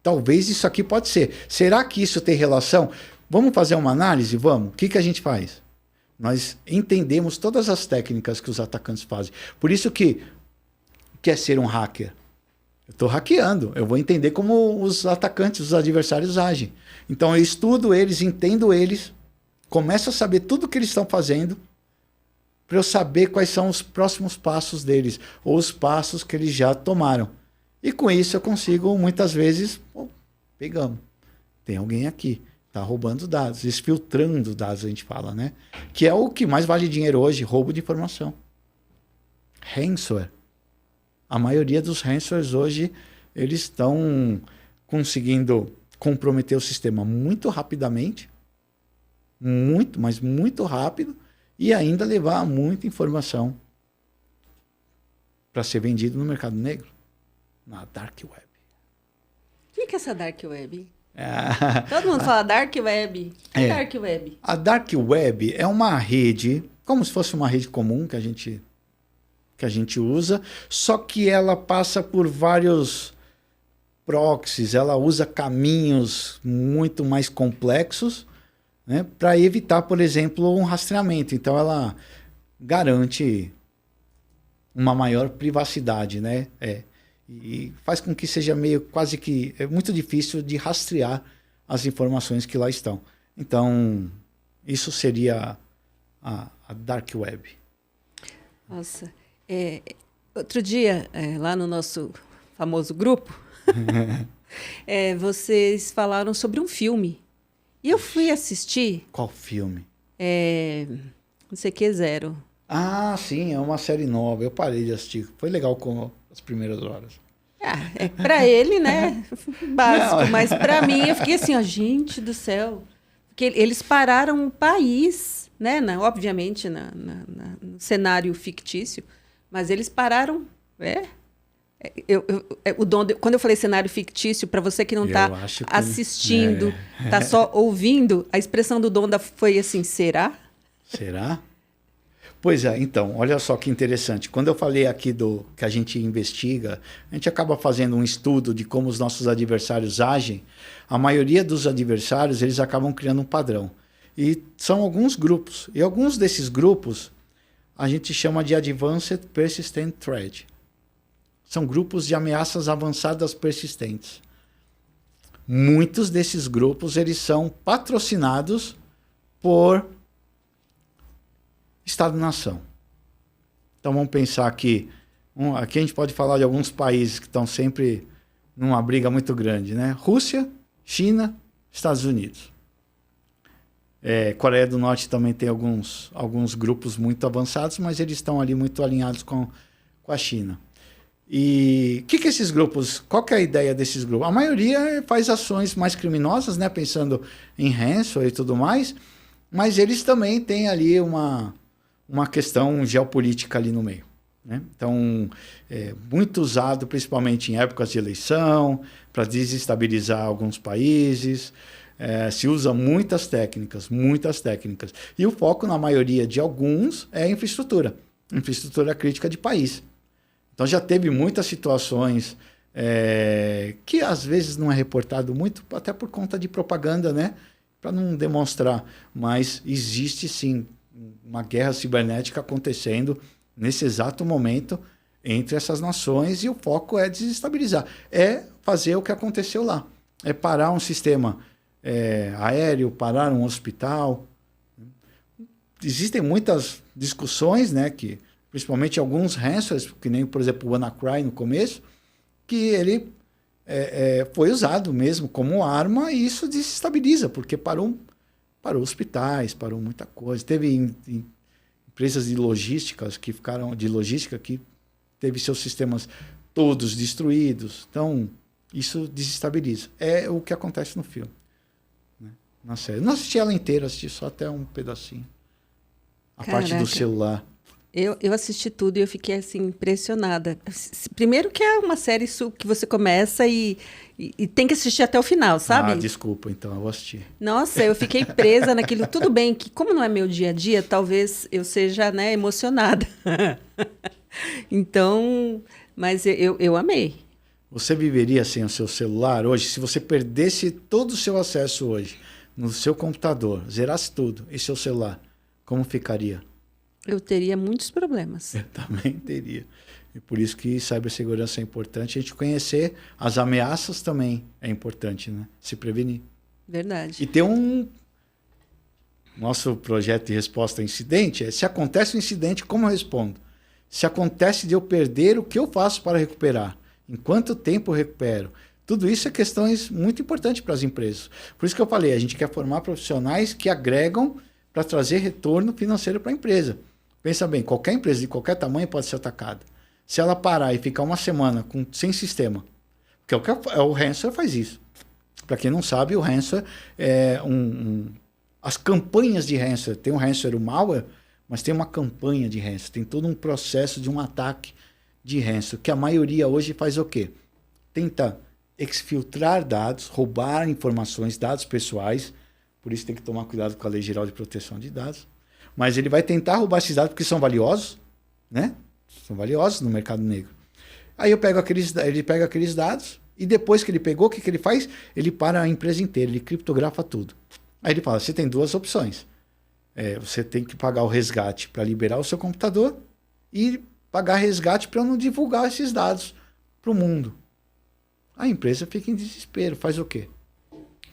Talvez isso aqui pode ser. Será que isso tem relação? Vamos fazer uma análise? Vamos. O que a gente faz? Nós entendemos todas as técnicas que os atacantes fazem. Por isso que é ser um hacker. Eu estou hackeando. Eu vou entender como os atacantes, os adversários agem. Então eu estudo eles, entendo eles, começo a saber tudo o que eles estão fazendo para eu saber quais são os próximos passos deles ou os passos que eles já tomaram. E com isso eu consigo, muitas vezes, pegamos. Tem alguém aqui. Está roubando dados, exfiltrando dados, a gente fala, né? Que é o que mais vale dinheiro hoje, roubo de informação. Ransomware. A maioria dos ransomwares hoje, eles estão conseguindo comprometer o sistema muito rapidamente, mas muito rápido, e ainda levar muita informação para ser vendido no mercado negro, na Dark Web. O que é essa Dark Web? Todo mundo fala Dark Web. O que é Dark Web? A Dark Web é uma rede, como se fosse uma rede comum que a gente usa, só que ela passa por vários proxies, ela usa caminhos muito mais complexos, né, para evitar, por exemplo, um rastreamento. Então, ela garante uma maior privacidade, né? E faz com que seja quase que é muito difícil de rastrear as informações que lá estão. Então, isso seria a Dark Web. Nossa. Outro dia, lá no nosso famoso grupo, vocês falaram sobre um filme. E eu fui assistir... Qual filme? Não sei o que, Zero. Ah, sim, é uma série nova. Eu parei de assistir. Foi legal com as primeiras horas. Para ele, né? Básico. Não. Mas para mim, eu fiquei assim, ó, gente do céu. Porque eles pararam o país, né? Obviamente, no cenário fictício. Mas eles pararam... quando eu falei cenário fictício, para você que não está assistindo, está só ouvindo, a expressão do Donda foi assim, será? Será? Pois é, então, olha só que interessante. Quando eu falei aqui que a gente investiga, a gente acaba fazendo um estudo de como os nossos adversários agem. A maioria dos adversários, eles acabam criando um padrão. E são alguns grupos. E alguns desses grupos, a gente chama de Advanced Persistent Threat. São grupos de ameaças avançadas persistentes. Muitos desses grupos, eles são patrocinados por Estado-nação. Então vamos pensar que aqui a gente pode falar de alguns países que estão sempre numa briga muito grande, né? Rússia, China, Estados Unidos. Coreia do Norte também tem alguns grupos muito avançados, mas eles estão ali muito alinhados com a China. E que esses grupos, qual que é a ideia desses grupos? A maioria faz ações mais criminosas, né? Pensando em ransom e tudo mais, mas eles também têm ali uma questão geopolítica ali no meio, né? Então, muito usado principalmente em épocas de eleição, para desestabilizar alguns países. Se usa muitas técnicas. E o foco, na maioria de alguns, é infraestrutura crítica de país. Então, já teve muitas situações que, às vezes, não é reportado muito, até por conta de propaganda, né? Para não demonstrar. Mas existe, sim, uma guerra cibernética acontecendo nesse exato momento entre essas nações, e o foco é desestabilizar. É fazer o que aconteceu lá. É parar um sistema aéreo, parar um hospital. Existem muitas discussões, né, que principalmente alguns ransomwares, que nem, por exemplo, o WannaCry no começo, que ele foi usado mesmo como arma, e isso desestabiliza, porque parou hospitais, parou muita coisa. Teve empresas de logística que teve seus sistemas todos destruídos. Então, isso desestabiliza. É o que acontece no filme, né? Na série. Não assisti ela inteira, assisti só até um pedacinho. Parte do celular. Eu assisti tudo e eu fiquei assim impressionada. Primeiro que é uma série que você começa e tem que assistir até o final, sabe? Desculpa, então eu vou assistir. Nossa, eu fiquei presa naquilo. Tudo bem que, como não é meu dia a dia, talvez eu seja, né, emocionada. Então, mas eu amei. Você viveria sem o seu celular hoje? Se você perdesse todo o seu acesso hoje no seu computador, zerasse tudo e seu celular, como ficaria? Eu teria muitos problemas. Eu também teria. E por isso que cibersegurança é importante. A gente conhecer as ameaças também é importante, né? Se prevenir. Verdade. E ter nosso projeto de resposta a incidente se acontece um incidente, como eu respondo? Se acontece de eu perder, o que eu faço para recuperar? Em quanto tempo eu recupero? Tudo isso é questões muito importantes para as empresas. Por isso que eu falei, a gente quer formar profissionais que agregam para trazer retorno financeiro para a empresa. Pensa bem, qualquer empresa de qualquer tamanho pode ser atacada. Se ela parar e ficar uma semana sem sistema, Que o ransomware faz isso. Para quem não sabe, o ransomware é as campanhas de ransomware. Tem um ransomware, o malware, mas tem uma campanha de ransomware. Tem todo um processo de um ataque de ransomware, que a maioria hoje faz o quê? Tenta exfiltrar dados, roubar informações, dados pessoais. Por isso tem que tomar cuidado com a Lei Geral de Proteção de Dados. Mas ele vai tentar roubar esses dados porque são valiosos, né? São valiosos no mercado negro. Aí ele pega aqueles dados e depois que ele pegou, o que ele faz? Ele para a empresa inteira, ele criptografa tudo. Aí ele fala, você tem duas opções. Você tem que pagar o resgate para liberar o seu computador e pagar resgate para eu não divulgar esses dados para o mundo. A empresa fica em desespero. Faz o quê?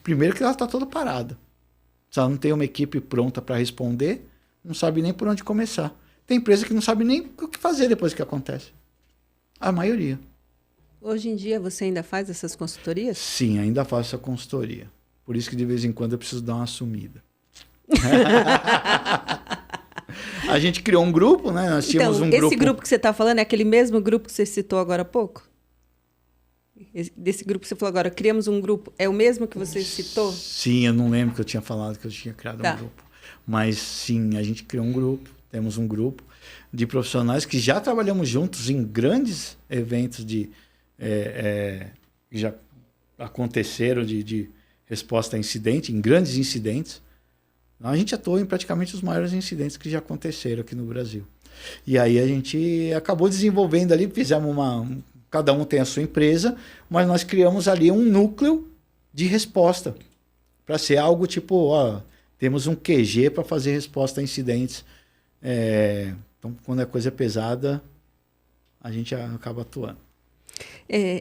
Primeiro que ela está toda parada. Se ela não tem uma equipe pronta para responder, não sabe nem por onde começar. Tem empresa que não sabe nem o que fazer depois que acontece. A maioria. Hoje em dia você ainda faz essas consultorias? Sim, ainda faço essa consultoria. Por isso que de vez em quando eu preciso dar uma sumida. A gente criou um grupo, né? Nós tínhamos um grupo... Esse grupo que você está falando é aquele mesmo grupo que você citou agora há pouco? Desse grupo que você falou agora, criamos um grupo, é o mesmo que você citou? Sim, eu não lembro que eu tinha falado que eu tinha criado um grupo. Mas sim, a gente criou um grupo, temos um grupo de profissionais que já trabalhamos juntos em grandes eventos que já aconteceram de resposta a incidente, em grandes incidentes. A gente atuou em praticamente os maiores incidentes que já aconteceram aqui no Brasil. E aí a gente acabou desenvolvendo ali, fizemos cada um tem a sua empresa, mas nós criamos ali um núcleo de resposta para ser algo tipo, temos um QG para fazer resposta a incidentes. Então, quando a coisa é pesada, a gente acaba atuando.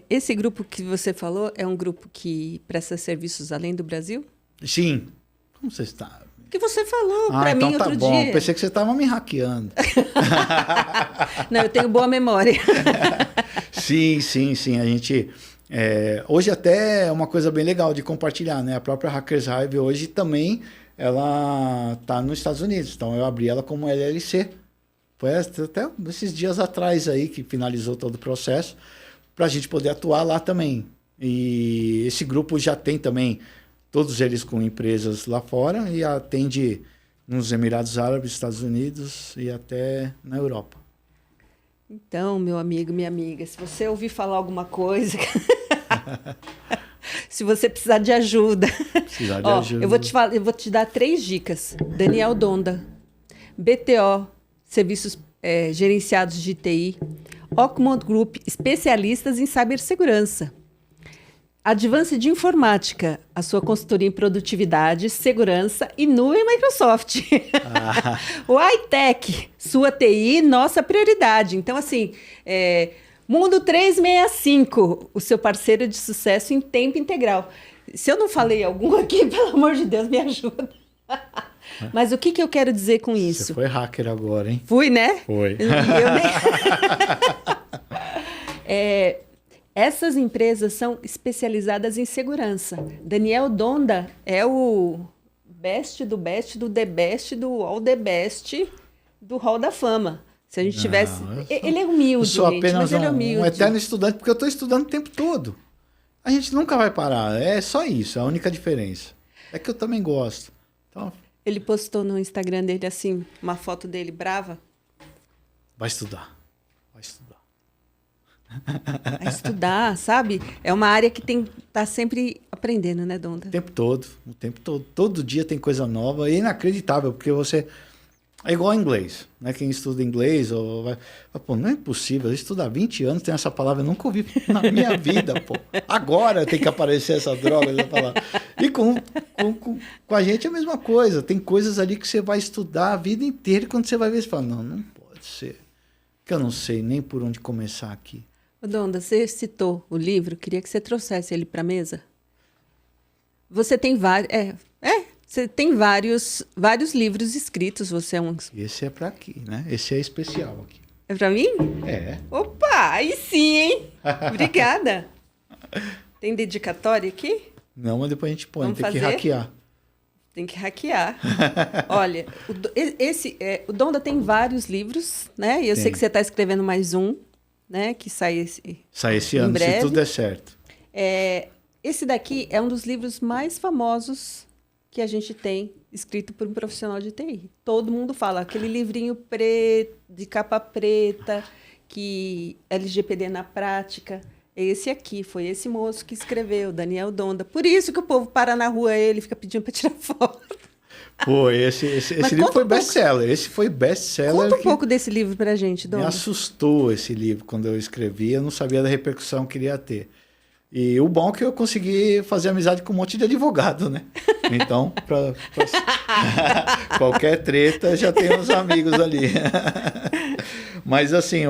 Esse grupo que você falou é um grupo que presta serviços além do Brasil? Sim. Como você está? Que você falou para mim então outro tá bom. dia. Pensei que você estava me hackeando. Não, eu tenho boa memória. Sim. A gente... hoje até é uma coisa bem legal de compartilhar, né? A própria Hackers Hive hoje também ela está nos Estados Unidos. Então eu abri ela como LLC. Foi até esses dias atrás aí que finalizou todo o processo para a gente poder atuar lá também. E esse grupo já tem também... Todos eles com empresas lá fora e atende nos Emirados Árabes, Estados Unidos e até na Europa. Então, meu amigo, minha amiga, se você ouvir falar alguma coisa, se você precisar de ajuda, eu vou te dar 3 dicas. Daniel Donda, BTO, Serviços Gerenciados de TI, Ockmont Group, especialistas em cibersegurança. Advance de Informática, a sua consultoria em produtividade, segurança e nuvem Microsoft. O iTech, sua TI, nossa prioridade. Então, assim, Mundo 365, o seu parceiro de sucesso em tempo integral. Se eu não falei algum aqui, pelo amor de Deus, me ajuda. Mas o que eu quero dizer com isso? Você foi hacker agora, hein? Fui, né? Foi. Essas empresas são especializadas em segurança. Daniel Donda é o best do the best do all the best do Hall da Fama. Se a gente tivesse... Ele é humilde, eu sou gente, apenas mas ele é humilde. um eterno estudante, porque eu estou estudando o tempo todo. A gente nunca vai parar. É só isso, a única diferença. É que eu também gosto. Então, ele postou no Instagram dele, assim, uma foto dele brava. Vai estudar. A estudar, sabe? É uma área que tá sempre aprendendo, né, Donda? O tempo todo. Todo dia tem coisa nova. E é inacreditável, porque você... É igual ao inglês, né? Quem estuda inglês, pô, não é possível. Eu estudo há 20 anos, tem essa palavra, eu nunca ouvi na minha vida, pô. Agora tem que aparecer essa droga, essa palavra. E com a gente é a mesma coisa. Tem coisas ali que você vai estudar a vida inteira e quando você vai ver, você fala, não pode ser. Que eu não sei nem por onde começar aqui. Donda, você citou o livro, queria que você trouxesse ele para a mesa. Você tem vários... Você tem vários livros escritos, você é um... Esse é para aqui, né? Esse é especial aqui. É para mim? É. Opa, aí sim, hein? Obrigada. Tem dedicatória aqui? Não, mas depois a gente põe, Vamos tem fazer? que hackear. Tem que hackear. Olha, o Donda tem vários livros, né? E eu sei que você está escrevendo mais um, né? Que sai esse ano, breve. se tudo der certo. Esse daqui é um dos livros mais famosos que a gente tem, escrito por um profissional de TI. Todo mundo fala, aquele livrinho preto, de capa preta, que LGPD na prática. É esse aqui, foi esse moço que escreveu, Daniel Donda. Por isso que o povo para na rua ele fica pedindo para tirar foto. Pô, esse livro foi best-seller. Esse foi best-seller. Conta um pouco desse livro pra gente, Donda. Me assustou esse livro quando eu escrevi. Eu não sabia da repercussão que iria ter. E o bom é que eu consegui fazer amizade com um monte de advogado, né? Então, qualquer treta, já tem uns amigos ali. Mas, assim,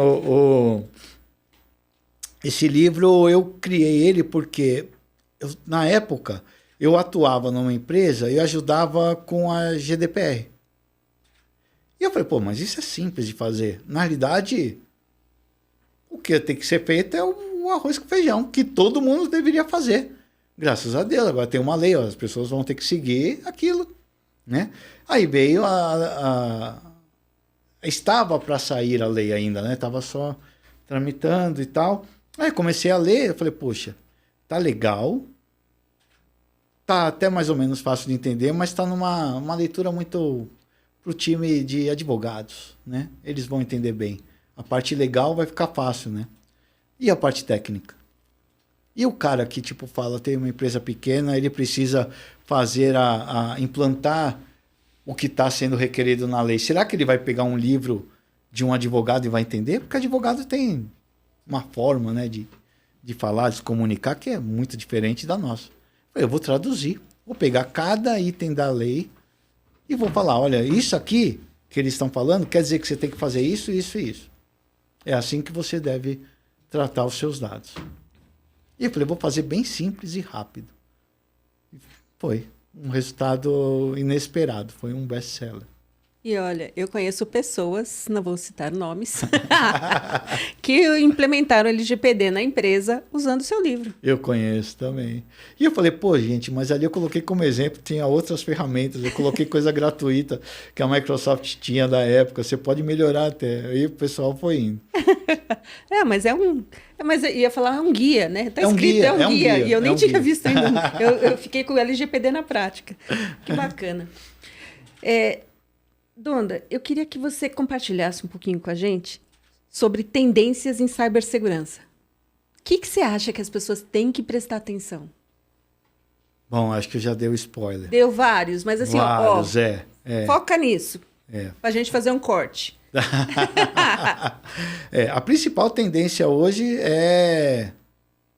esse livro, eu criei ele porque, na época, eu atuava numa empresa e ajudava com a GDPR. E eu falei, pô, mas isso é simples de fazer. Na realidade, o que tem que ser feito é o arroz com feijão, que todo mundo deveria fazer. Graças a Deus, agora tem uma lei, ó, as pessoas vão ter que seguir aquilo, né? Aí veio estava para sair a lei ainda, né? Estava só tramitando e tal. Aí comecei a ler, eu falei, poxa, tá legal, tá até mais ou menos fácil de entender, mas está numa leitura muito para o time de advogados, né? Eles vão entender bem. A parte legal vai ficar fácil, né? E a parte técnica? E o cara que, tipo, fala, tem uma empresa pequena, ele precisa fazer implantar o que está sendo requerido na lei. Será que ele vai pegar um livro de um advogado e vai entender? Porque advogado tem uma forma, né, de falar, de se comunicar, que é muito diferente da nossa. Eu vou traduzir, vou pegar cada item da lei e vou falar, olha, isso aqui que eles estão falando quer dizer que você tem que fazer isso, isso e isso. É assim que você deve tratar os seus dados. E eu falei, vou fazer bem simples e rápido. Foi um resultado inesperado, foi um best-seller. E olha, eu conheço pessoas, não vou citar nomes, que implementaram LGPD na empresa usando o seu livro. Eu conheço também. E eu falei, pô, gente, mas ali eu coloquei como exemplo, tinha outras ferramentas, eu coloquei coisa gratuita que a Microsoft tinha da época, você pode melhorar até. Aí o pessoal foi indo. Mas mas eu ia falar, é um guia, né? Tá escrito, guia, é um guia. E eu nem tinha guia. visto ainda. Eu fiquei com o LGPD na prática. Que bacana. Donda, eu queria que você compartilhasse um pouquinho com a gente sobre tendências em cibersegurança. O que você acha que as pessoas têm que prestar atenção? Bom, acho que eu já dei o spoiler. Deu vários, mas assim, vários, foca nisso, pra gente fazer um corte. A principal tendência hoje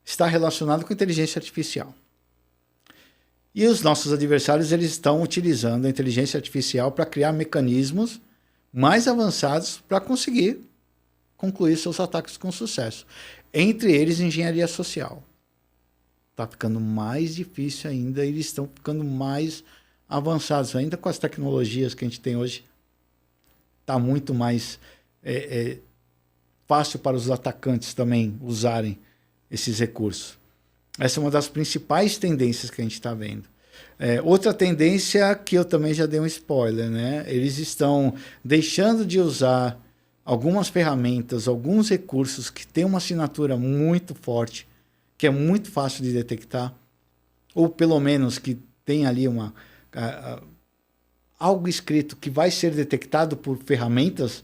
está relacionada com inteligência artificial. E os nossos adversários eles estão utilizando a inteligência artificial para criar mecanismos mais avançados para conseguir concluir seus ataques com sucesso. Entre eles, engenharia social. Está ficando mais difícil ainda, eles estão ficando mais avançados. Ainda com as tecnologias que a gente tem hoje, está muito mais fácil para os atacantes também usarem esses recursos. Essa é uma das principais tendências que a gente está vendo. Outra tendência que eu também já dei um spoiler, né? Eles estão deixando de usar algumas ferramentas, alguns recursos que têm uma assinatura muito forte, que é muito fácil de detectar, ou pelo menos que tem ali algo escrito que vai ser detectado por ferramentas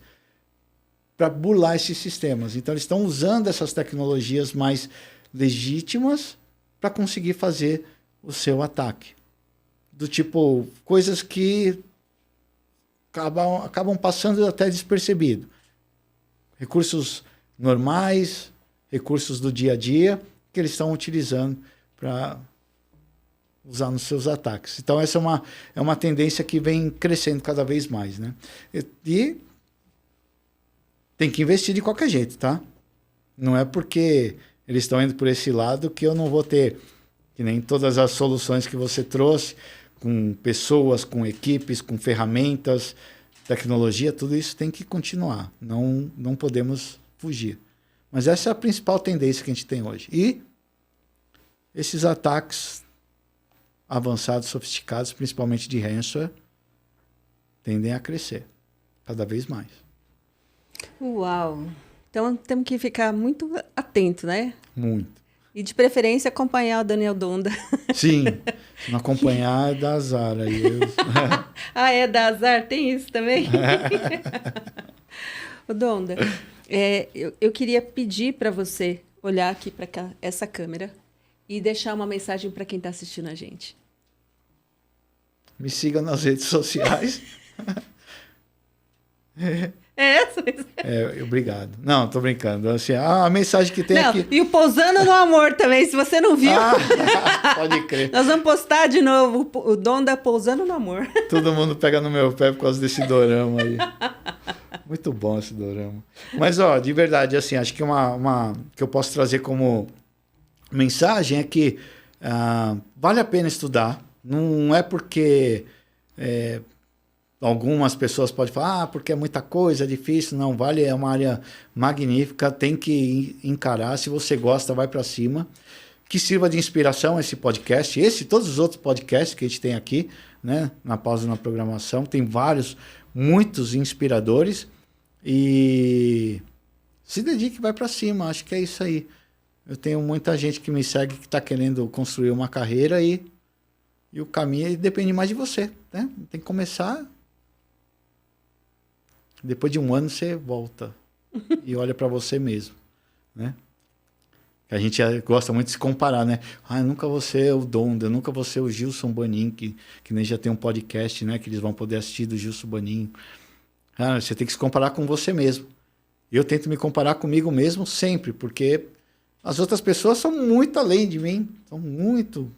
para burlar esses sistemas. Então, eles estão usando essas tecnologias mais legítimas para conseguir fazer o seu ataque. Do tipo, coisas que acabam passando até despercebido. Recursos normais, recursos do dia a dia, que eles estão utilizando para usar nos seus ataques. Então, essa é uma tendência que vem crescendo cada vez mais, né? E tem que investir de qualquer jeito, tá? Não é porque eles estão indo por esse lado que eu não vou ter, que nem todas as soluções que você trouxe, com pessoas, com equipes, com ferramentas, tecnologia, tudo isso tem que continuar. Não podemos fugir. Mas essa é a principal tendência que a gente tem hoje. E esses ataques avançados, sofisticados, principalmente de ransomware, tendem a crescer cada vez mais. Uau! Então, temos que ficar muito atento, né? Muito. E de preferência acompanhar o Daniel Donda. Sim, se não acompanhar é da azar. Aí Ah, é da azar? Tem isso também? Ô, Donda, eu queria pedir para você olhar aqui para essa câmera e deixar uma mensagem para quem está assistindo a gente. Me siga nas redes sociais. É essa? Obrigado. Não, tô brincando. Assim, a mensagem que tem aqui... E o Pousando no Amor também, se você não viu. Pode crer. Nós vamos postar de novo o Donda Pousando no Amor. Todo mundo pega no meu pé por causa desse dorama aí. Muito bom esse dorama. Mas, de verdade, assim, acho que que eu posso trazer como mensagem é que vale a pena estudar. Não é porque... algumas pessoas podem falar, porque é muita coisa, é difícil. Não, é uma área magnífica, tem que encarar. Se você gosta, vai para cima. Que sirva de inspiração esse podcast, todos os outros podcasts que a gente tem aqui, né? Na Pausa na Programação. Tem muitos inspiradores. E se dedique, vai para cima. Acho que é isso aí. Eu tenho muita gente que me segue que está querendo construir uma carreira e o caminho depende mais de você, né? Tem que começar... Depois de um ano você volta e olha para você mesmo, né? A gente gosta muito de se comparar, né? Eu nunca vou ser o Donda, eu nunca vou ser o Gilson Banin, que nem já tem um podcast, né? Que eles vão poder assistir do Gilson Banin. Você tem que se comparar com você mesmo. Eu tento me comparar comigo mesmo sempre, porque as outras pessoas são muito além de mim. São muito...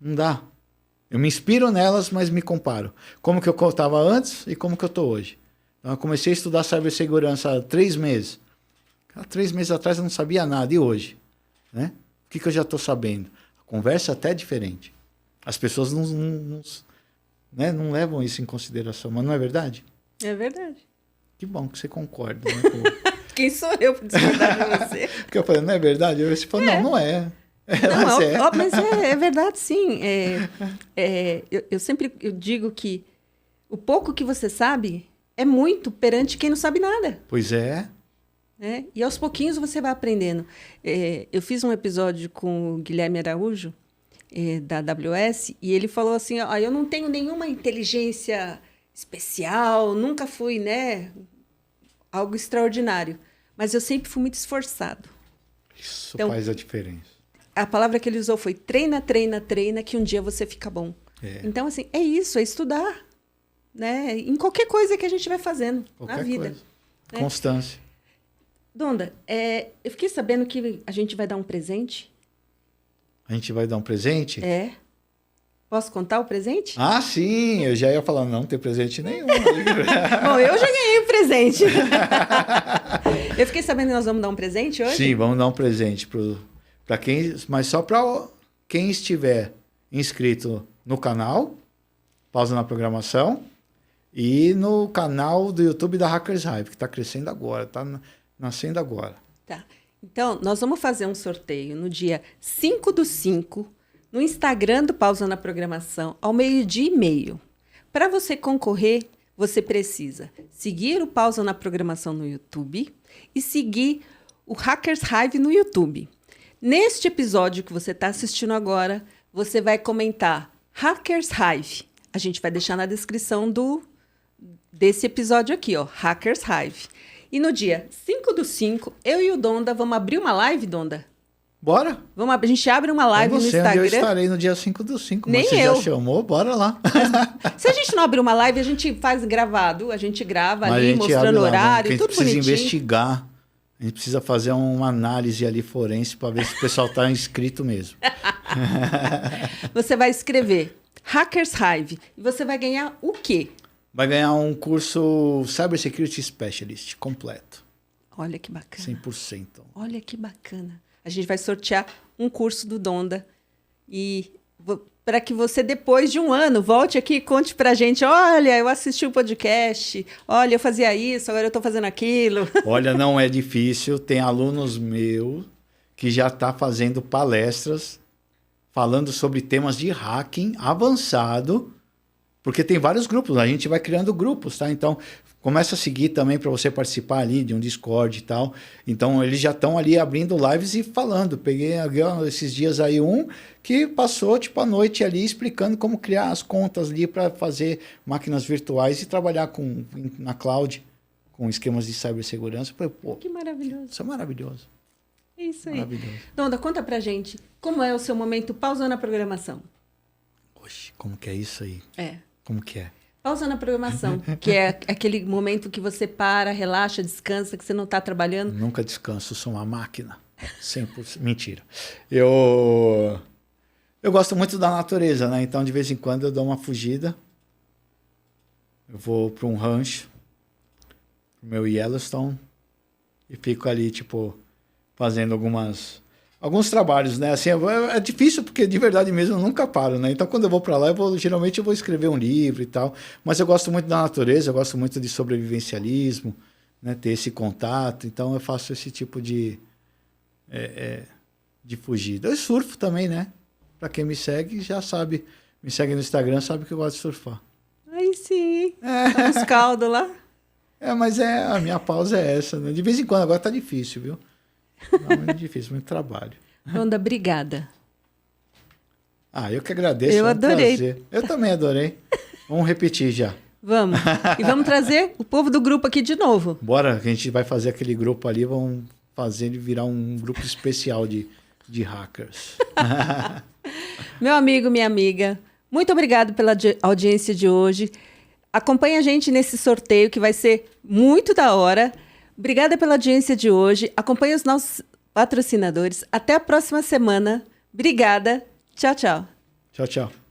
Não dá. Eu me inspiro nelas, mas me comparo. Como que eu estava antes e como que eu estou hoje. Então, eu comecei a estudar cibersegurança há 3 meses. Há 3 meses atrás eu não sabia nada. E hoje? Né? O que eu já estou sabendo? A conversa até é diferente. As pessoas não levam isso em consideração. Mas não é verdade? É verdade. Que bom que você concorda. Né? Quem sou eu para discordar de você? Porque eu falei, não é verdade? Você falou, não é. Mas é verdade, sim. Eu sempre digo que o pouco que você sabe é muito perante quem não sabe nada. Pois é. E aos pouquinhos você vai aprendendo. Eu fiz um episódio com o Guilherme Araújo, da AWS, e ele falou assim, eu não tenho nenhuma inteligência especial, nunca fui, algo extraordinário, mas eu sempre fui muito esforçado. Isso então, faz a diferença. A palavra que ele usou foi treina, treina, treina, que um dia você fica bom. Então, assim, é isso, é estudar. Né? Em qualquer coisa que a gente vai fazendo na vida. Coisa. Né? Constância. Donda, eu fiquei sabendo que a gente vai dar um presente. A gente vai dar um presente? Posso contar o presente? Ah, sim! Eu já ia falar, não tem presente nenhum. Bom, eu já ganhei um presente. Eu fiquei sabendo que nós vamos dar um presente hoje? Sim, vamos dar um presente para quem, mas só para quem estiver inscrito no canal, Pausa na Programação, e no canal do YouTube da Hackers Hive, que está crescendo agora, está nascendo agora. Tá. Então, nós vamos fazer um sorteio no dia 5/5, no Instagram do Pausa na Programação, ao 12:30. Para você concorrer, você precisa seguir o Pausa na Programação no YouTube e seguir o Hackers Hive no YouTube. Neste episódio que você está assistindo agora, você vai comentar Hackers Hive. A gente vai deixar na descrição desse episódio aqui, Hackers Hive. E no dia 5/5, eu e o Donda vamos abrir uma live, Donda? Bora! A gente abre uma live no Instagram. Eu estarei no dia 5/5. Nem você eu. Já chamou, bora lá. Se a gente não abrir uma live, a gente faz gravado. A gente grava ali, mostrando o horário, tudo bonitinho. A gente precisa investigar. A gente precisa fazer uma análise ali forense para ver se o pessoal está inscrito mesmo. Você vai escrever Hackers Hive e você vai ganhar o quê? Vai ganhar um curso Cybersecurity Specialist completo. Olha que bacana. 100%. Olha que bacana. A gente vai sortear um curso do Donda. E para que você, depois de um ano, volte aqui e conte pra gente, olha, eu assisti o podcast, olha, eu fazia isso, agora eu estou fazendo aquilo. Olha, não é difícil. Tem alunos meus que já estão fazendo palestras falando sobre temas de hacking avançado Porque tem vários grupos, a gente vai criando grupos, tá? Então, começa a seguir também para você participar ali de um Discord e tal. Então, eles já estão ali abrindo lives e falando. Peguei esses dias aí um que passou tipo a noite ali explicando como criar as contas ali para fazer máquinas virtuais e trabalhar na cloud com esquemas de cibersegurança. Eu falei, pô, que maravilhoso. Isso é maravilhoso. É isso aí. Maravilhoso. Donda, conta pra gente, como é o seu momento pausando a programação? Oxe, como que é isso aí? Como que é? Pausa na programação, que é aquele momento que você para, relaxa, descansa, que você não está trabalhando. Nunca descanso, sou uma máquina. 100%. Mentira. Eu gosto muito da natureza, né? Então, de vez em quando, eu dou uma fugida. Eu vou para um rancho, pro meu Yellowstone, e fico ali, tipo, fazendo alguns trabalhos, né? Assim, é difícil porque, de verdade mesmo, eu nunca paro, né? Então, quando eu vou para lá, geralmente eu vou escrever um livro e tal. Mas eu gosto muito da natureza, eu gosto muito de sobrevivencialismo, né? Ter esse contato. Então, eu faço esse tipo de fugida. Eu surfo também, né? Para quem me segue, já sabe. Me segue no Instagram, sabe que eu gosto de surfar. Aí sim, tá nos caldos lá. Mas a minha pausa é essa, né? De vez em quando, agora tá difícil, viu? Não, é muito difícil, muito trabalho. Donda, obrigada. Eu que agradeço. Eu adorei. Prazer. Eu também adorei. Vamos repetir já. Vamos. E vamos trazer o povo do grupo aqui de novo. Bora, a gente vai fazer aquele grupo ali, vamos fazer ele virar um grupo especial de hackers. Meu amigo, minha amiga, muito obrigado pela audiência de hoje. Acompanhe a gente nesse sorteio que vai ser muito da hora. Obrigada pela audiência de hoje. Acompanhe os nossos patrocinadores. Até a próxima semana. Obrigada. Tchau, tchau. Tchau, tchau.